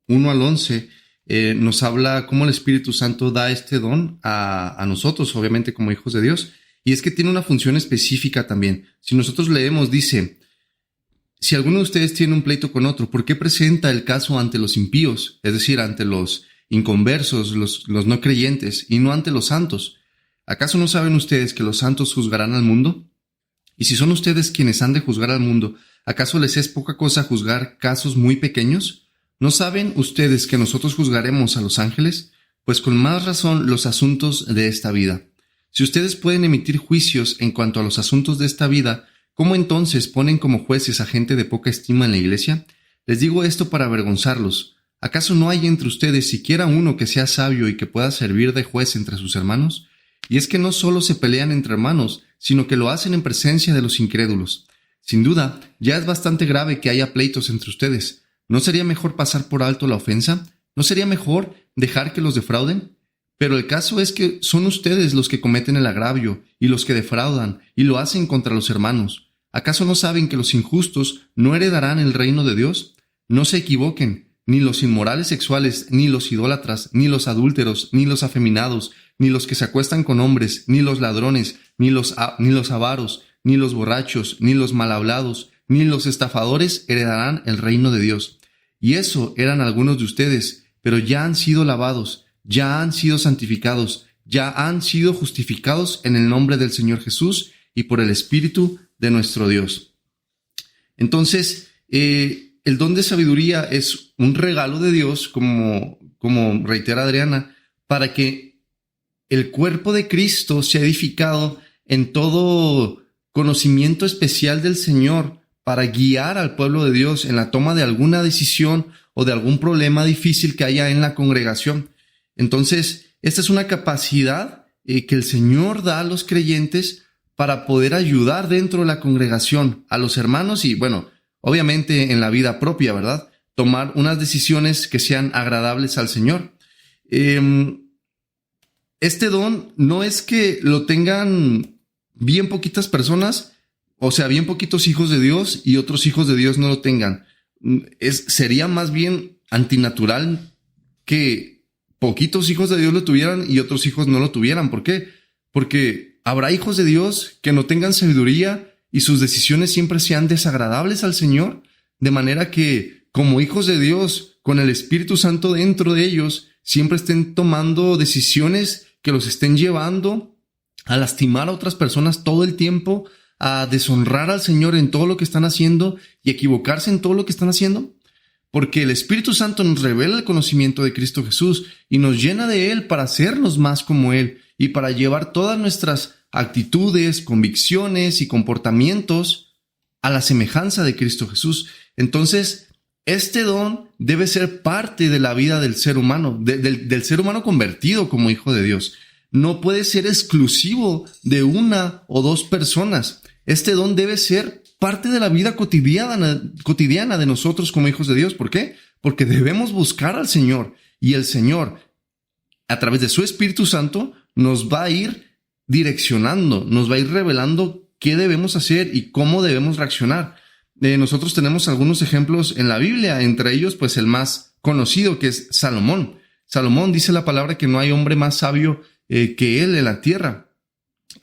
1 al 11, nos habla cómo el Espíritu Santo da este don a nosotros, obviamente como hijos de Dios, y es que tiene una función específica también. Si nosotros leemos, dice: si alguno de ustedes tiene un pleito con otro, ¿por qué presenta el caso ante los impíos? Es decir, ante los inconversos, los no creyentes, y no ante los santos. ¿Acaso no saben ustedes que los santos juzgarán al mundo? Y si son ustedes quienes han de juzgar al mundo, ¿acaso les es poca cosa juzgar casos muy pequeños? ¿No saben ustedes que nosotros juzgaremos a los ángeles? Pues con más razón los asuntos de esta vida. Si ustedes pueden emitir juicios en cuanto a los asuntos de esta vida, ¿cómo entonces ponen como jueces a gente de poca estima en la iglesia? Les digo esto para avergonzarlos. ¿Acaso no hay entre ustedes siquiera uno que sea sabio y que pueda servir de juez entre sus hermanos? Y es que no solo se pelean entre hermanos, sino que lo hacen en presencia de los incrédulos. Sin duda, ya es bastante grave que haya pleitos entre ustedes. ¿No sería mejor pasar por alto la ofensa? ¿No sería mejor dejar que los defrauden? Pero el caso es que son ustedes los que cometen el agravio y los que defraudan y lo hacen contra los hermanos. ¿Acaso no saben que los injustos no heredarán el reino de Dios? No se equivoquen, ni los inmorales sexuales, ni los idólatras, ni los adúlteros, ni los afeminados, ni los que se acuestan con hombres, ni los ladrones, ni los avaros, ni los borrachos, ni los mal hablados, ni los estafadores heredarán el reino de Dios. Y eso eran algunos de ustedes, pero ya han sido lavados, ya han sido santificados, ya han sido justificados en el nombre del Señor Jesús y por el Espíritu de nuestro Dios. Entonces, el don de sabiduría es un regalo de Dios, como reitera Adriana, para que el cuerpo de Cristo sea edificado en todo conocimiento especial del Señor para guiar al pueblo de Dios en la toma de alguna decisión o de algún problema difícil que haya en la congregación. Entonces, esta es una capacidad que el Señor da a los creyentes para poder ayudar dentro de la congregación a los hermanos y, bueno, obviamente en la vida propia, ¿verdad? Tomar unas decisiones que sean agradables al Señor. Este don no es que lo tengan bien poquitas personas, o sea, bien poquitos hijos de Dios y otros hijos de Dios no lo tengan. Sería más bien antinatural que poquitos hijos de Dios lo tuvieran y otros hijos no lo tuvieran. ¿Por qué? Porque habrá hijos de Dios que no tengan sabiduría y sus decisiones siempre sean desagradables al Señor, de manera que como hijos de Dios, con el Espíritu Santo dentro de ellos, siempre estén tomando decisiones que los estén llevando a lastimar a otras personas todo el tiempo, a deshonrar al Señor en todo lo que están haciendo y equivocarse en todo lo que están haciendo? Porque el Espíritu Santo nos revela el conocimiento de Cristo Jesús y nos llena de Él para hacernos más como Él y para llevar todas nuestras actitudes, convicciones y comportamientos a la semejanza de Cristo Jesús. Entonces, este don debe ser parte de la vida del ser humano, del ser humano convertido como hijo de Dios. No puede ser exclusivo de una o dos personas. Este don debe ser parte de la vida cotidiana de nosotros como hijos de Dios. ¿Por qué? Porque debemos buscar al Señor y el Señor, a través de su Espíritu Santo, nos va a ir direccionando, nos va a ir revelando qué debemos hacer y cómo debemos reaccionar. Nosotros tenemos algunos ejemplos en la Biblia, entre ellos pues el más conocido, que es Salomón. Salomón, dice la palabra, que no hay hombre más sabio que él en la tierra.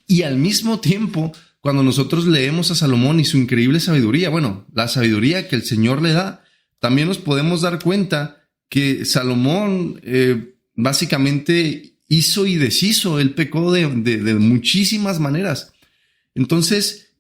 Y al mismo tiempo, cuando nosotros leemos a Salomón y su increíble sabiduría, bueno, la sabiduría que el Señor le da, también nos podemos dar cuenta que Salomón básicamente hizo y deshizo, él pecó de muchísimas maneras. Entonces,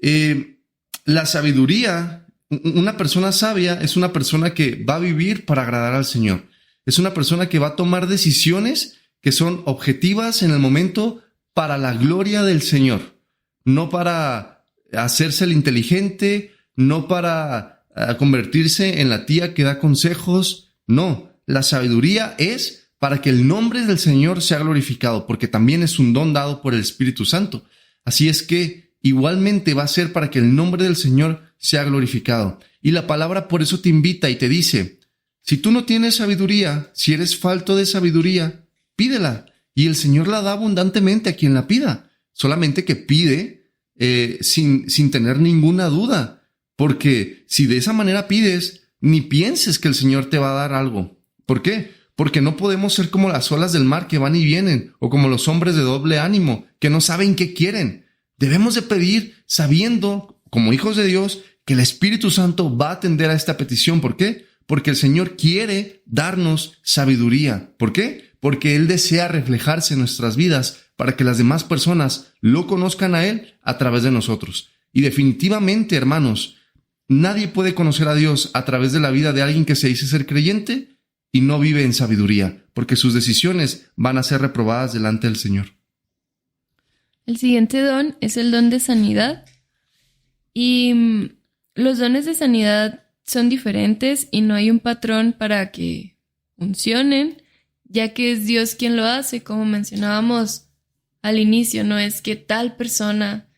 la sabiduría, una persona sabia es una persona que va a vivir para agradar al Señor. Es una persona que va a tomar decisiones que son objetivas en el momento para la gloria del Señor. No para hacerse el inteligente, no para convertirse en la tía que da consejos. No, la sabiduría es para que el nombre del Señor sea glorificado, porque también es un don dado por el Espíritu Santo. Así es que igualmente va a ser para que el nombre del Señor sea glorificado. Y la palabra por eso te invita y te dice, si tú no tienes sabiduría, si eres falto de sabiduría, pídela. Y el Señor la da abundantemente a quien la pida. Solamente que pide sin tener ninguna duda. Porque si de esa manera pides, ni pienses que el Señor te va a dar algo. ¿Por qué? Porque no podemos ser como las olas del mar que van y vienen, o como los hombres de doble ánimo, que no saben qué quieren. Debemos de pedir sabiendo, como hijos de Dios, que el Espíritu Santo va a atender a esta petición. ¿Por qué? Porque el Señor quiere darnos sabiduría. ¿Por qué? Porque Él desea reflejarse en nuestras vidas para que las demás personas lo conozcan a Él a través de nosotros. Y definitivamente, hermanos, nadie puede conocer a Dios a través de la vida de alguien que se dice ser creyente y no vive en sabiduría, porque sus decisiones van a ser reprobadas delante del Señor. El siguiente don es el don de sanidad. Y los dones de sanidad son diferentes y no hay un patrón para que funcionen, ya que es Dios quien lo hace, como mencionábamos al inicio. No es que tal persona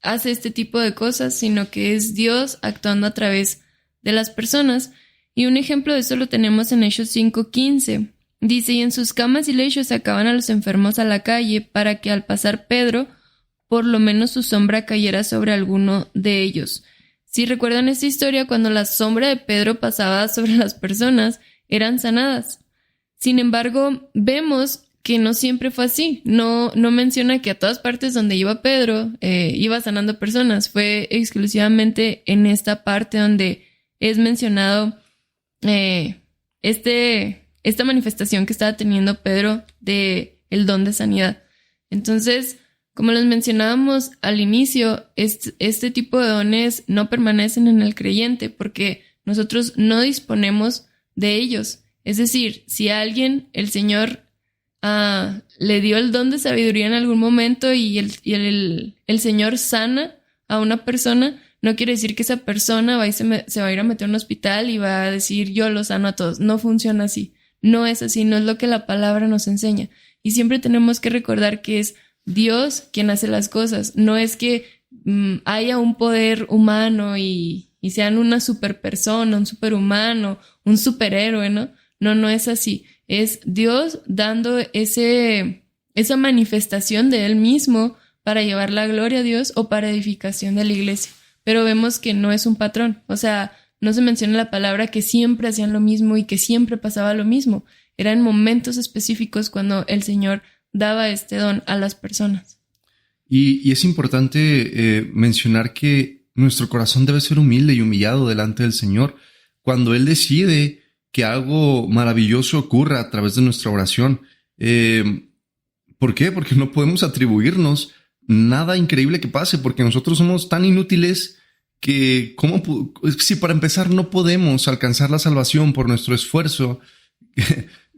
hace este tipo de cosas, sino que es Dios actuando a través de las personas. Y un ejemplo de esto lo tenemos en Hechos 5:15. Dice, y en sus camas y lechos sacaban a los enfermos a la calle para que al pasar Pedro, por lo menos su sombra cayera sobre alguno de ellos. Si recuerdan esta historia, cuando la sombra de Pedro pasaba sobre las personas, eran sanadas. Sin embargo, vemos que no siempre fue así. No menciona que a todas partes donde iba Pedro, iba sanando personas. Fue exclusivamente en esta parte donde es mencionado esta manifestación que estaba teniendo Pedro de el don de sanidad. Entonces, como les mencionábamos al inicio, este tipo de dones no permanecen en el creyente porque nosotros no disponemos de ellos. Es decir, si a alguien el Señor le dio el don de sabiduría en algún momento y el Señor sana a una persona, no quiere decir que esa persona se va a ir a meter en un hospital y va a decir yo los sano a todos. No funciona así. No es así, no es lo que la palabra nos enseña. Y siempre tenemos que recordar que es Dios quien hace las cosas. No es que haya un poder humano y sean una superpersona, un superhumano, un superhéroe, ¿no? No es así. Es Dios dando esa manifestación de Él mismo para llevar la gloria a Dios o para edificación de la iglesia. Pero vemos que no es un patrón. O sea, no se menciona la palabra que siempre hacían lo mismo y que siempre pasaba lo mismo. Eran momentos específicos cuando el Señor daba este don a las personas. Y es importante mencionar que nuestro corazón debe ser humilde y humillado delante del Señor cuando Él decide que algo maravilloso ocurra a través de nuestra oración. ¿Por qué? Porque no podemos atribuirnos nada increíble que pase, porque nosotros somos tan inútiles que, si para empezar no podemos alcanzar la salvación por nuestro esfuerzo,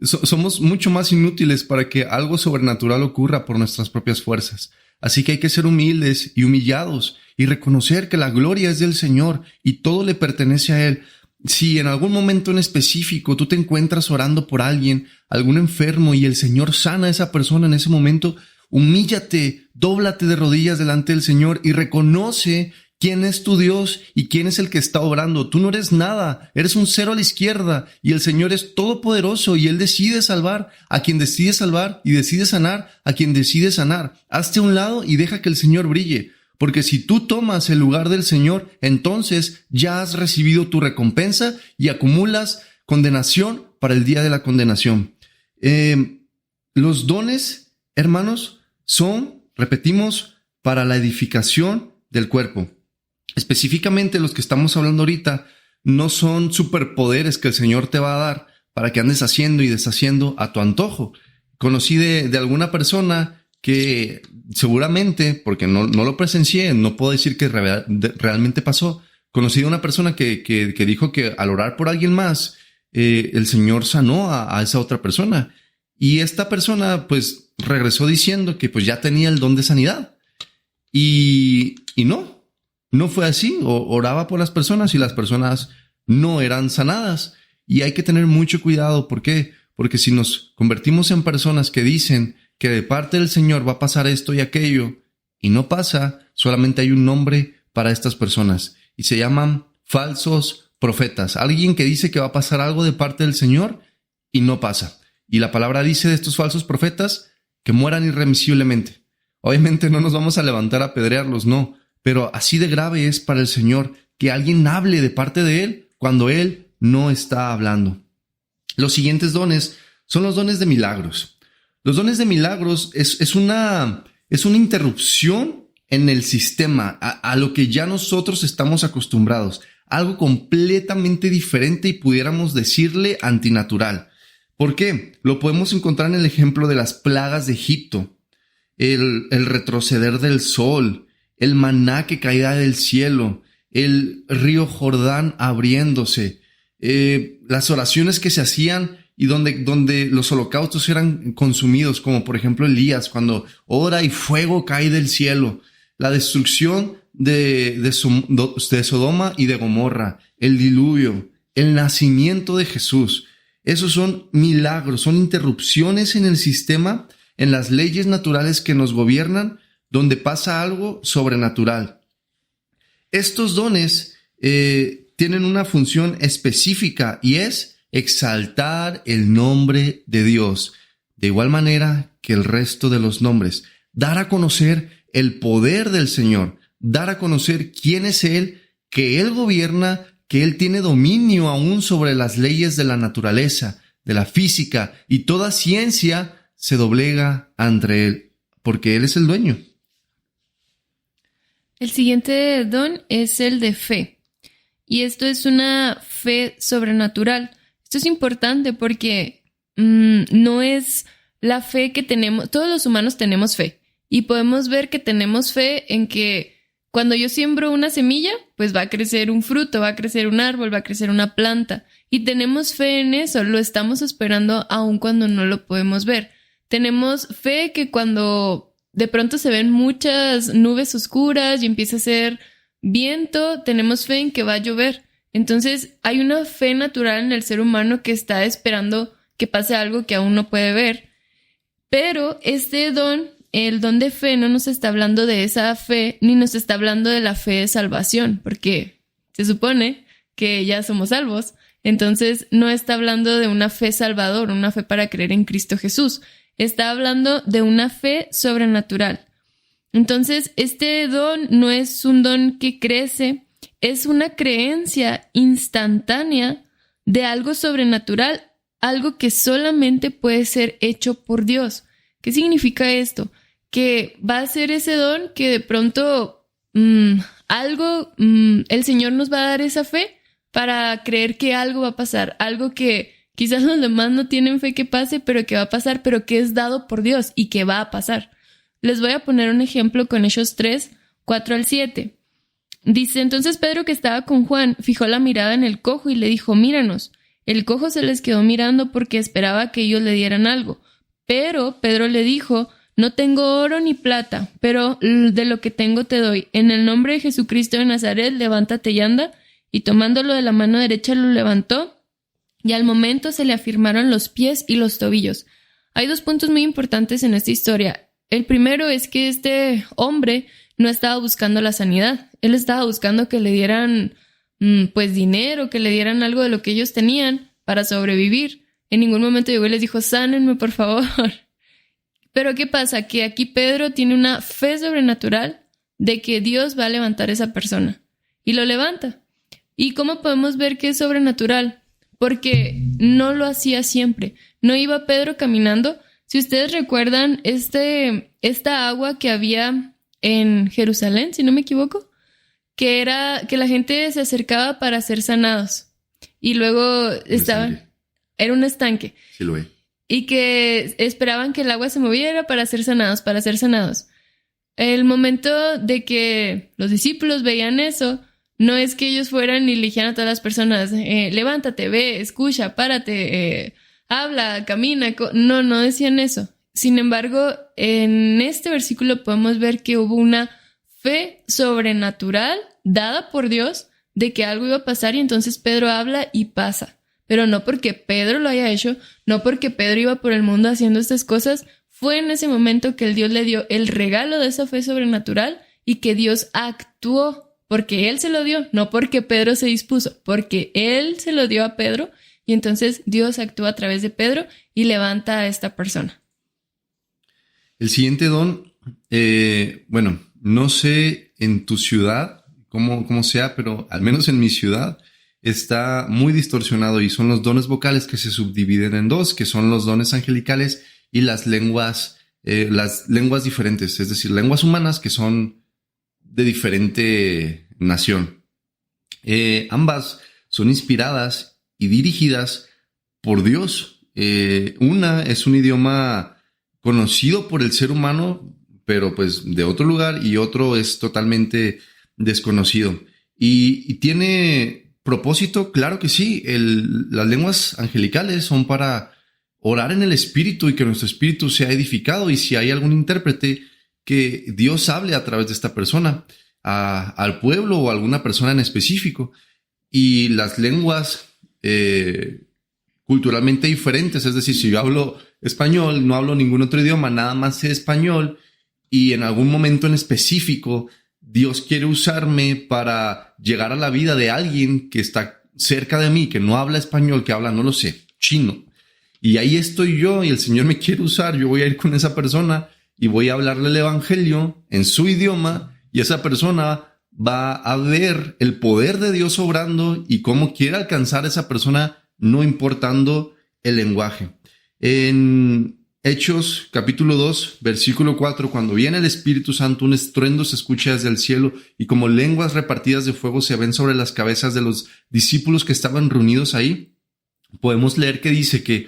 somos mucho más inútiles para que algo sobrenatural ocurra por nuestras propias fuerzas. Así que hay que ser humildes y humillados y reconocer que la gloria es del Señor y todo le pertenece a Él. Si en algún momento en específico tú te encuentras orando por alguien, algún enfermo, y el Señor sana a esa persona en ese momento, humíllate, dóblate de rodillas delante del Señor y reconoce quién es tu Dios y quién es el que está obrando. Tú no eres nada, eres un cero a la izquierda, y el Señor es todopoderoso y Él decide salvar a quien decide salvar y decide sanar a quien decide sanar. Hazte a un lado y deja que el Señor brille. Porque si tú tomas el lugar del Señor, entonces ya has recibido tu recompensa y acumulas condenación para el día de la condenación. Los dones, hermanos, son, repetimos, para la edificación del cuerpo. Específicamente los que estamos hablando ahorita no son superpoderes que el Señor te va a dar para que andes haciendo y deshaciendo a tu antojo. Conocí de alguna persona que seguramente, porque no lo presencié, no puedo decir que realmente pasó. Conocí a una persona que dijo que al orar por alguien más, el Señor sanó a esa otra persona. Y esta persona pues regresó diciendo que pues ya tenía el don de sanidad. Y no fue así. Oraba por las personas y las personas no eran sanadas. Y hay que tener mucho cuidado. ¿Por qué? Porque si nos convertimos en personas que dicen que de parte del Señor va a pasar esto y aquello, y no pasa, solamente hay un nombre para estas personas, y se llaman falsos profetas. Alguien que dice que va a pasar algo de parte del Señor, y no pasa. Y la palabra dice de estos falsos profetas que mueran irremisiblemente. Obviamente no nos vamos a levantar a apedrearlos, no, pero así de grave es para el Señor que alguien hable de parte de Él cuando Él no está hablando. Los siguientes dones son los dones de milagros. Los dones de milagros es una interrupción en el sistema, a lo que ya nosotros estamos acostumbrados. Algo completamente diferente y pudiéramos decirle antinatural. ¿Por qué? Lo podemos encontrar en el ejemplo de las plagas de Egipto, el retroceder del sol, el maná que caía del cielo, el río Jordán abriéndose, las oraciones que se hacían y donde los holocaustos eran consumidos, como por ejemplo Elías, cuando ora y fuego cae del cielo, la destrucción de Sodoma y de Gomorra, el diluvio, el nacimiento de Jesús. Esos son milagros, son interrupciones en el sistema, en las leyes naturales que nos gobiernan, donde pasa algo sobrenatural. Estos dones tienen una función específica y es exaltar el nombre de Dios, de igual manera que el resto de los nombres. Dar a conocer el poder del Señor, dar a conocer quién es Él, que Él gobierna, que Él tiene dominio aún sobre las leyes de la naturaleza, de la física, y toda ciencia se doblega ante Él, porque Él es el dueño. El siguiente don es el de fe. Y esto es una fe sobrenatural. Esto es importante porque no es la fe que tenemos. Todos los humanos tenemos fe. Y podemos ver que tenemos fe en que cuando yo siembro una semilla, pues va a crecer un fruto, va a crecer un árbol, va a crecer una planta. Y tenemos fe en eso, lo estamos esperando aun cuando no lo podemos ver. Tenemos fe que cuando de pronto se ven muchas nubes oscuras y empieza a hacer viento, tenemos fe en que va a llover. Entonces hay una fe natural en el ser humano que está esperando que pase algo que aún no puede ver. Pero este don, el don de fe, no nos está hablando de esa fe, ni nos está hablando de la fe de salvación, porque se supone que ya somos salvos. Entonces no está hablando de una fe salvadora, una fe para creer en Cristo Jesús. Está hablando de una fe sobrenatural. Entonces este don no es un don que crece, es una creencia instantánea de algo sobrenatural, algo que solamente puede ser hecho por Dios. ¿Qué significa esto? Que va a ser ese don que de pronto el Señor nos va a dar esa fe para creer que algo va a pasar, algo que Quizás los demás no tienen fe que pase, pero que va a pasar, pero que es dado por Dios y que va a pasar. Les voy a poner un ejemplo con Hechos 3, 4 al 7. Dice, entonces Pedro, que estaba con Juan, fijó la mirada en el cojo y le dijo, míranos. El cojo se les quedó mirando porque esperaba que ellos le dieran algo. Pero Pedro le dijo, no tengo oro ni plata, pero de lo que tengo te doy. En el nombre de Jesucristo de Nazaret, levántate y anda. Y tomándolo de la mano derecha lo levantó, y al momento se le afirmaron los pies y los tobillos. Hay 2 puntos muy importantes en esta historia. El primero es que este hombre no estaba buscando la sanidad. Él estaba buscando que le dieran pues dinero, que le dieran algo de lo que ellos tenían para sobrevivir. En ningún momento llegó y les dijo, sánenme por favor. Pero ¿qué pasa? Que aquí Pedro tiene una fe sobrenatural de que Dios va a levantar a esa persona. Y lo levanta. ¿Y cómo podemos ver que es sobrenatural? Porque no lo hacía siempre. No iba Pedro caminando. Si ustedes recuerdan, esta agua que había en Jerusalén, si no me equivoco, que era que la gente se acercaba para ser sanados. Y luego era un estanque. Sí lo ve. Y que esperaban que el agua se moviera para ser sanados, para ser sanados. El momento de que los discípulos veían eso, no es que ellos fueran y le dijeran a todas las personas, levántate, ve, escucha, párate, habla, camina. No decían eso. Sin embargo, en este versículo podemos ver que hubo una fe sobrenatural dada por Dios de que algo iba a pasar y entonces Pedro habla y pasa. Pero no porque Pedro lo haya hecho, no porque Pedro iba por el mundo haciendo estas cosas, fue en ese momento que el Dios le dio el regalo de esa fe sobrenatural y que Dios actuó porque Él se lo dio, no porque Pedro se dispuso, porque Él se lo dio a Pedro y entonces Dios actúa a través de Pedro y levanta a esta persona. El siguiente don, no sé en tu ciudad cómo sea, pero al menos en mi ciudad está muy distorsionado y son los dones vocales que se subdividen en 2, que son los dones angelicales y las lenguas diferentes, es decir, lenguas humanas que son de diferente nación. Ambas son inspiradas y dirigidas por Dios. Una es un idioma conocido por el ser humano, pero pues de otro lugar, y otro es totalmente desconocido. Y tiene propósito, claro que sí. Las lenguas angelicales son para orar en el espíritu y que nuestro espíritu sea edificado, y si hay algún intérprete, que Dios hable a través de esta persona al pueblo o a alguna persona en específico. Y las lenguas culturalmente diferentes, es decir, si yo hablo español, no hablo ningún otro idioma, nada más sé español, y en algún momento en específico Dios quiere usarme para llegar a la vida de alguien que está cerca de mí, que no habla español, que habla, no lo sé, chino. Y ahí estoy yo y el Señor me quiere usar. Yo voy a ir con esa persona y voy a hablarle el evangelio en su idioma, y esa persona va a ver el poder de Dios obrando y cómo quiere alcanzar a esa persona, no importando el lenguaje. En Hechos capítulo 2, versículo 4, cuando viene el Espíritu Santo, un estruendo se escucha desde el cielo y como lenguas repartidas de fuego se ven sobre las cabezas de los discípulos que estaban reunidos ahí. Podemos leer que dice que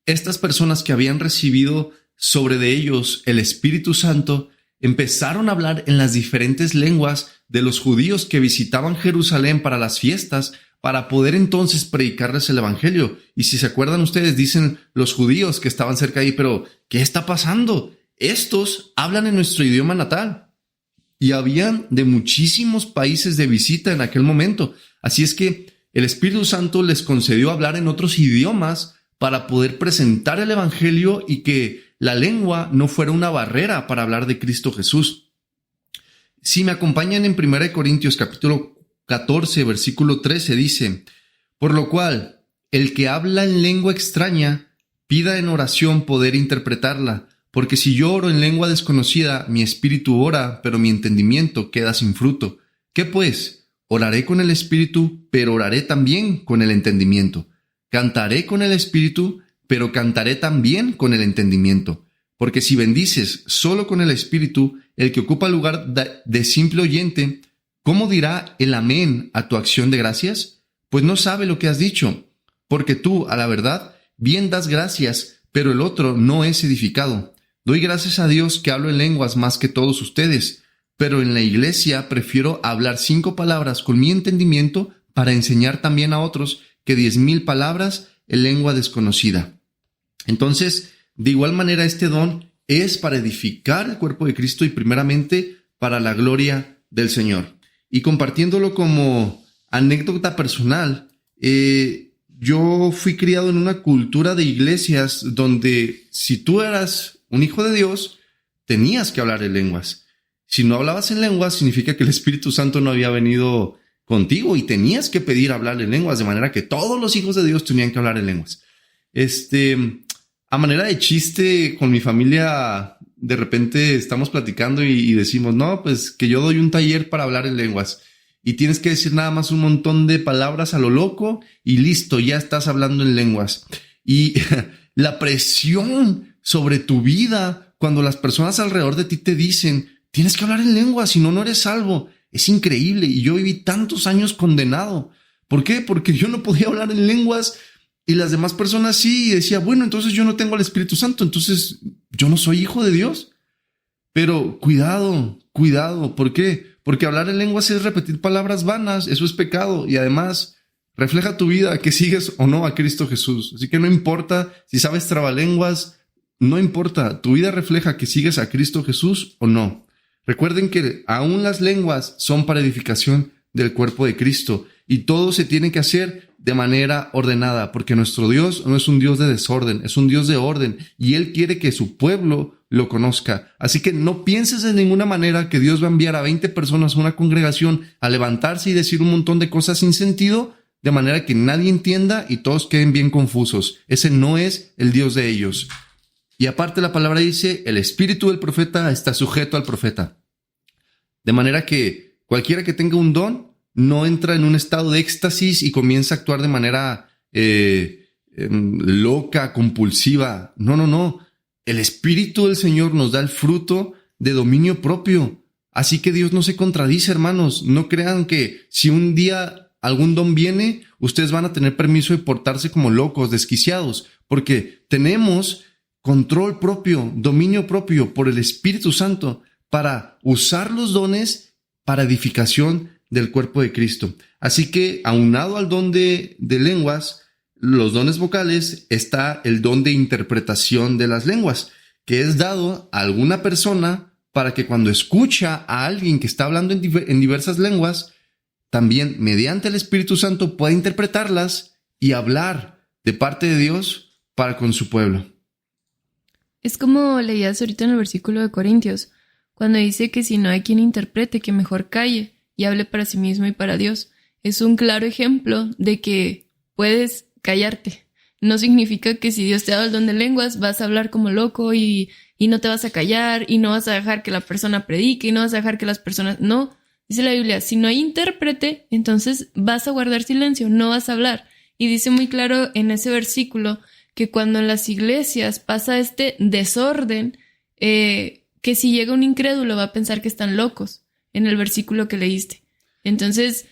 estas personas que habían recibido sobre de ellos el Espíritu Santo empezaron a hablar en las diferentes lenguas de los judíos que visitaban Jerusalén para las fiestas, para poder entonces predicarles el evangelio. Y si se acuerdan ustedes, dicen los judíos que estaban cerca ahí, pero ¿qué está pasando? Estos hablan en nuestro idioma natal. Y habían de muchísimos países de visita en aquel momento. Así es que el Espíritu Santo les concedió hablar en otros idiomas para poder presentar el evangelio y que la lengua no fuera una barrera para hablar de Cristo Jesús. Si me acompañan en 1 Corintios capítulo 14, versículo 13, dice: por lo cual, el que habla en lengua extraña, pida en oración poder interpretarla, porque si yo oro en lengua desconocida, mi espíritu ora, pero mi entendimiento queda sin fruto. ¿Qué pues? Oraré con el espíritu, pero oraré también con el entendimiento. Cantaré con el espíritu, pero cantaré también con el entendimiento. Porque si bendices solo con el espíritu, el que ocupa el lugar de simple oyente, ¿cómo dirá el amén a tu acción de gracias? Pues no sabe lo que has dicho, porque tú, a la verdad, bien das gracias, pero el otro no es edificado. Doy gracias a Dios que hablo en lenguas más que todos ustedes, pero en la iglesia prefiero hablar 5 palabras con mi entendimiento para enseñar también a otros que 10,000 palabras en lengua desconocida. Entonces, de igual manera, este don es para edificar el cuerpo de Cristo y primeramente para la gloria del Señor. Y compartiéndolo como anécdota personal, yo fui criado en una cultura de iglesias donde si tú eras un hijo de Dios, tenías que hablar en lenguas. Si no hablabas en lenguas, significa que el Espíritu Santo no había venido contigo y tenías que pedir hablar en lenguas, de manera que todos los hijos de Dios tenían que hablar en lenguas. A manera de chiste, con mi familia, de repente estamos platicando y decimos, no, pues que yo doy un taller para hablar en lenguas. Y tienes que decir nada más un montón de palabras a lo loco y listo, ya estás hablando en lenguas. Y la presión sobre tu vida cuando las personas alrededor de ti te dicen, tienes que hablar en lenguas, si no, no eres salvo. Es increíble. Y yo viví tantos años condenado. ¿Por qué? Porque yo no podía hablar en lenguas y las demás personas sí. Y decía, bueno, entonces yo no tengo al Espíritu Santo, entonces yo no soy hijo de Dios. Pero cuidado. ¿Por qué? Porque hablar en lenguas es repetir palabras vanas. Eso es pecado. Y además refleja tu vida, que sigues o no a Cristo Jesús. Así que no importa si sabes trabalenguas, no importa. Tu vida refleja que sigues a Cristo Jesús o no. Recuerden que aún las lenguas son para edificación del cuerpo de Cristo y todo se tiene que hacer de manera ordenada, porque nuestro Dios no es un Dios de desorden, es un Dios de orden y Él quiere que su pueblo lo conozca. Así que no pienses de ninguna manera que Dios va a enviar a 20 personas a una congregación a levantarse y decir un montón de cosas sin sentido, de manera que nadie entienda y todos queden bien confusos. Ese no es el Dios de ellos. Y aparte la palabra dice, el espíritu del profeta está sujeto al profeta. De manera que cualquiera que tenga un don no entra en un estado de éxtasis y comienza a actuar de manera loca, compulsiva. No. El espíritu del Señor nos da el fruto de dominio propio. Así que Dios no se contradice, hermanos. No crean que si un día algún don viene, ustedes van a tener permiso de portarse como locos, desquiciados, porque tenemos control propio, dominio propio por el Espíritu Santo para usar los dones para edificación del cuerpo de Cristo. Así que, aunado al don de lenguas, los dones vocales, está el don de interpretación de las lenguas, que es dado a alguna persona para que cuando escucha a alguien que está hablando en diversas lenguas, también mediante el Espíritu Santo pueda interpretarlas y hablar de parte de Dios para con su pueblo. Es como leías ahorita en el versículo de Corintios, cuando dice que si no hay quien interprete, que mejor calle y hable para sí mismo y para Dios. Es un claro ejemplo de que puedes callarte. No significa que si Dios te ha dado el don de lenguas vas a hablar como loco y no te vas a callar y no vas a dejar que la persona predique y no vas a dejar que las personas... No, dice la Biblia, si no hay intérprete, entonces vas a guardar silencio, no vas a hablar. Y dice muy claro en ese versículo que cuando en las iglesias pasa este desorden, que si llega un incrédulo va a pensar que están locos, en el versículo que leíste. Entonces,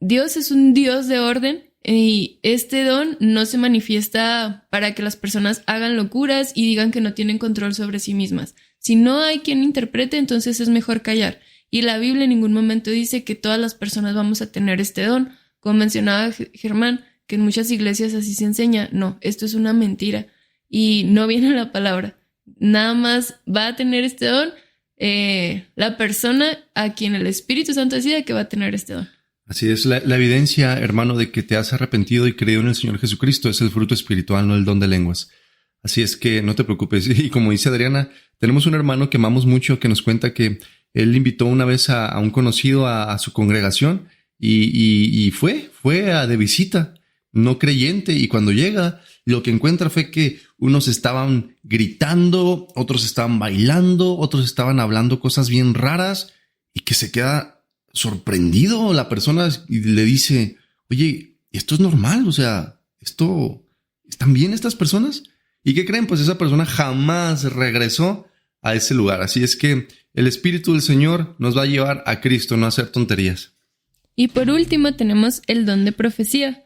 Dios es un Dios de orden y este don no se manifiesta para que las personas hagan locuras y digan que no tienen control sobre sí mismas. Si no hay quien interprete, entonces es mejor callar. Y la Biblia en ningún momento dice que todas las personas vamos a tener este don. Como mencionaba Germán, que en muchas iglesias así se enseña. No, esto es una mentira y no viene en la palabra. Nada más va a tener este don la persona a quien el Espíritu Santo decide que va a tener este don. Así es, la evidencia, hermano, de que te has arrepentido y creído en el Señor Jesucristo es el fruto espiritual, no el don de lenguas. Así es que no te preocupes. Y como dice Adriana, tenemos un hermano que amamos mucho que nos cuenta que él invitó una vez a un conocido a su congregación y fue de visita, no creyente, y cuando llega, lo que encuentra fue que unos estaban gritando, otros estaban bailando, otros estaban hablando cosas bien raras, y que se queda sorprendido la persona y le dice, oye, esto es normal, o sea, ¿están bien estas personas? ¿Y qué creen? Pues esa persona jamás regresó a ese lugar. Así es que el Espíritu del Señor nos va a llevar a Cristo, no a hacer tonterías. Y por último tenemos el don de profecía.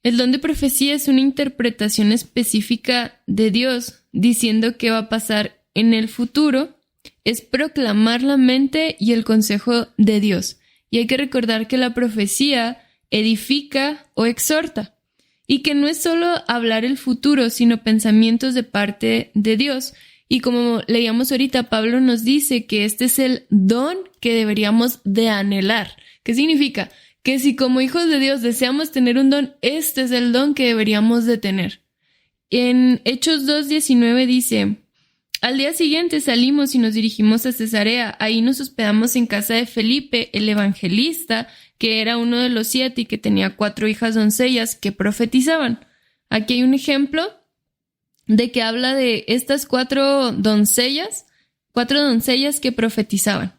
El don de profecía es una interpretación específica de Dios, diciendo qué va a pasar en el futuro. Es proclamar la mente y el consejo de Dios. Y hay que recordar que la profecía edifica o exhorta. Y que no es solo hablar el futuro, sino pensamientos de parte de Dios. Y como leíamos ahorita, Pablo nos dice que este es el don que deberíamos de anhelar. ¿Qué significa? Que si como hijos de Dios deseamos tener un don, este es el don que deberíamos de tener. En Hechos 2:19 dice: al día siguiente salimos y nos dirigimos a Cesarea. Ahí nos hospedamos en casa de Felipe, el evangelista, que era uno de los 7 y que tenía 4 hijas doncellas que profetizaban. Aquí hay un ejemplo de que habla de estas 4 doncellas que profetizaban.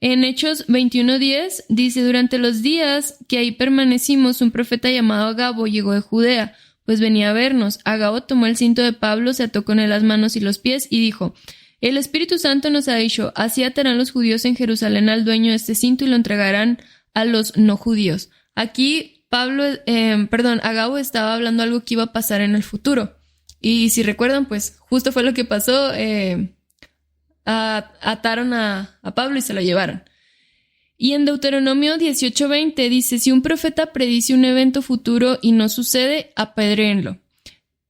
En Hechos 21:10 dice: durante los días que ahí permanecimos, un profeta llamado Agabo llegó de Judea, pues venía a vernos. Agabo tomó el cinto de Pablo, se ató con él las manos y los pies y dijo: el Espíritu Santo nos ha dicho, así atarán los judíos en Jerusalén al dueño de este cinto y lo entregarán a los no judíos. Aquí Agabo estaba hablando algo que iba a pasar en el futuro. Y si recuerdan, pues justo fue lo que pasó. Ataron a Pablo y se lo llevaron. Y en Deuteronomio 18:20 dice: si un profeta predice un evento futuro y no sucede, apedréenlo.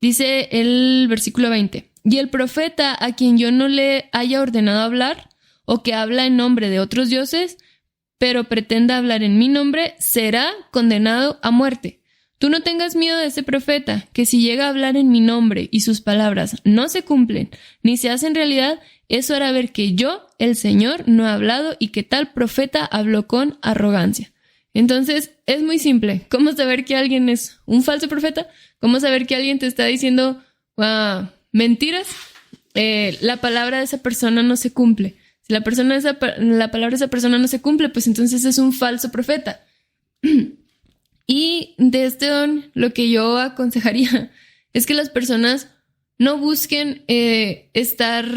Dice el versículo 20: y el profeta a quien yo no le haya ordenado hablar, o que habla en nombre de otros dioses, pero pretenda hablar en mi nombre, será condenado a muerte. Tú no tengas miedo de ese profeta, que si llega a hablar en mi nombre y sus palabras no se cumplen, ni se hacen realidad, eso hará ver que yo, el Señor, no he hablado y que tal profeta habló con arrogancia. Entonces, es muy simple. ¿Cómo saber que alguien es un falso profeta? ¿Cómo saber que alguien te está diciendo mentiras? La palabra de esa persona no se cumple. Si la palabra de esa persona no se cumple, pues entonces es un falso profeta. Y de este don, lo que yo aconsejaría es que las personas no busquen estar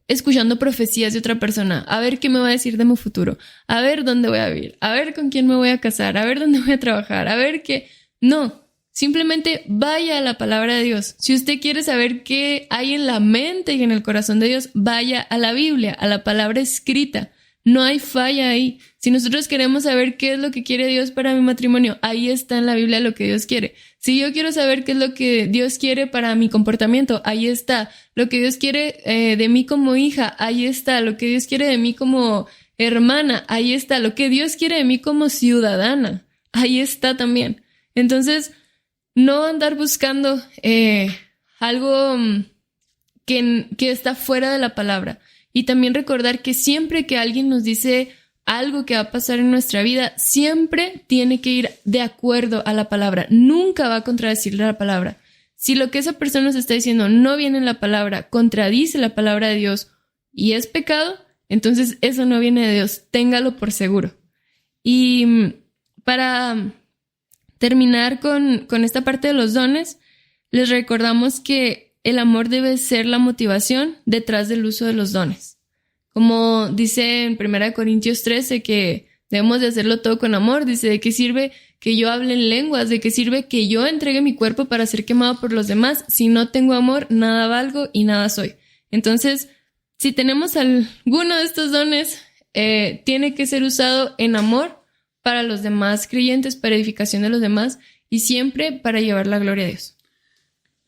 escuchando profecías de otra persona, a ver qué me va a decir de mi futuro, a ver dónde voy a vivir, a ver con quién me voy a casar, a ver dónde voy a trabajar, a ver qué. No, simplemente vaya a la palabra de Dios. Si usted quiere saber qué hay en la mente y en el corazón de Dios, vaya a la Biblia, a la palabra escrita. No hay falla ahí. Si nosotros queremos saber qué es lo que quiere Dios para mi matrimonio, ahí está en la Biblia lo que Dios quiere. Si yo quiero saber qué es lo que Dios quiere para mi comportamiento, ahí está. Lo que Dios quiere de mí como hija, ahí está. Lo que Dios quiere de mí como hermana, ahí está. Lo que Dios quiere de mí como ciudadana, ahí está también. Entonces, no andar buscando algo que está fuera de la palabra. Y también recordar que siempre que alguien nos dice algo que va a pasar en nuestra vida, siempre tiene que ir de acuerdo a la palabra. Nunca va a contradecirle la palabra. Si lo que esa persona nos está diciendo no viene en la palabra, contradice la palabra de Dios y es pecado, entonces eso no viene de Dios. Téngalo por seguro. Y para terminar con esta parte de los dones, les recordamos que el amor debe ser la motivación detrás del uso de los dones. Como dice en 1 Corintios 13 que debemos de hacerlo todo con amor. Dice: ¿de qué sirve que yo hable en lenguas? ¿De qué sirve que yo entregue mi cuerpo para ser quemado por los demás? Si no tengo amor, nada valgo y nada soy. Entonces, si tenemos alguno de estos dones, tiene que ser usado en amor para los demás creyentes, para edificación de los demás y siempre para llevar la gloria a Dios.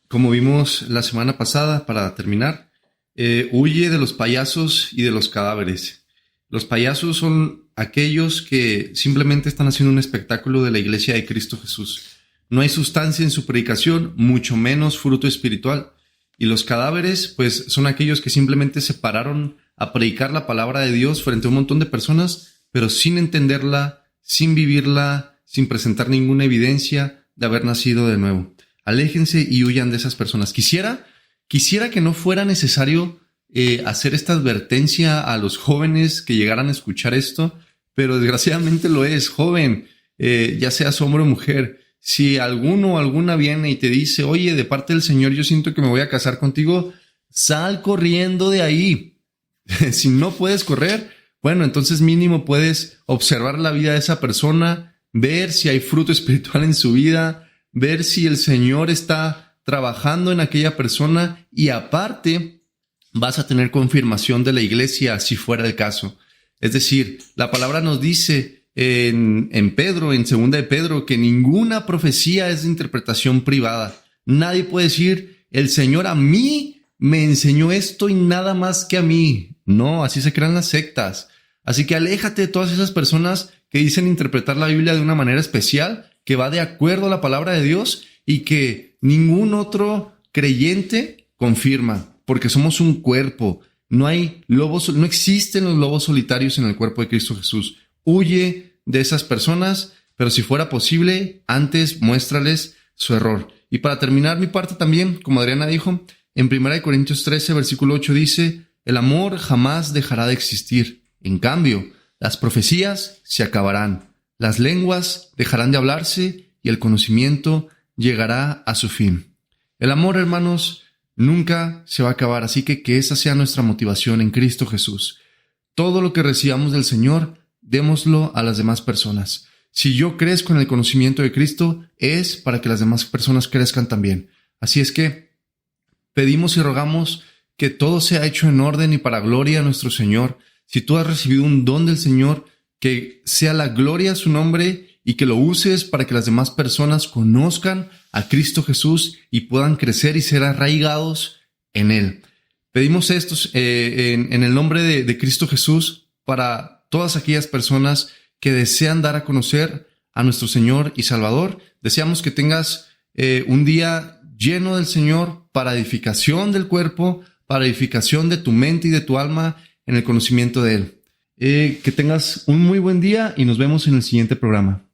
Como vimos la semana pasada, para terminar, huye de los payasos y de los cadáveres. Los payasos son aquellos que simplemente están haciendo un espectáculo de la iglesia de Cristo Jesús. No hay sustancia en su predicación, mucho menos fruto espiritual. Y los cadáveres, pues, son aquellos que simplemente se pararon a predicar la palabra de Dios frente a un montón de personas, pero sin entenderla, sin vivirla, sin presentar ninguna evidencia de haber nacido de nuevo. Aléjense y huyan de esas personas. Quisiera que no fuera necesario hacer esta advertencia a los jóvenes que llegaran a escuchar esto, pero desgraciadamente lo es. Joven, ya seas hombre o mujer, si alguno o alguna viene y te dice: oye, de parte del Señor yo siento que me voy a casar contigo, sal corriendo de ahí. Si no puedes correr, bueno, entonces mínimo puedes observar la vida de esa persona, ver si hay fruto espiritual en su vida, ver si el Señor está trabajando en aquella persona y aparte vas a tener confirmación de la iglesia si fuera el caso. Es decir, la palabra nos dice en Pedro, en 2 de Pedro, que ninguna profecía es de interpretación privada. Nadie puede decir, el Señor a mí me enseñó esto y nada más que a mí. No, así se crean las sectas. Así que aléjate de todas esas personas que dicen interpretar la Biblia de una manera especial, que va de acuerdo a la palabra de Dios y que ningún otro creyente confirma, porque somos un cuerpo. No existen los lobos solitarios en el cuerpo de Cristo Jesús. Huye de esas personas, pero si fuera posible, antes muéstrales su error. Y para terminar mi parte también, como Adriana dijo, en 1 Corintios 13, versículo 8 dice, el amor jamás dejará de existir. En cambio, las profecías se acabarán, las lenguas dejarán de hablarse y el conocimiento llegará a su fin. El amor, hermanos, nunca se va a acabar, así que esa sea nuestra motivación en Cristo Jesús. Todo lo que recibamos del Señor, démoslo a las demás personas. Si yo crezco en el conocimiento de Cristo, es para que las demás personas crezcan también. Así es que pedimos y rogamos que todo sea hecho en orden y para gloria a nuestro Señor. Si tú has recibido un don del Señor, que sea la gloria a su nombre y que lo uses para que las demás personas conozcan a Cristo Jesús y puedan crecer y ser arraigados en Él. Pedimos esto en el nombre de Cristo Jesús para todas aquellas personas que desean dar a conocer a nuestro Señor y Salvador. Deseamos que tengas un día lleno del Señor para edificación del cuerpo, para edificación de tu mente y de tu alma en el conocimiento de Él. Que tengas un muy buen día y nos vemos en el siguiente programa.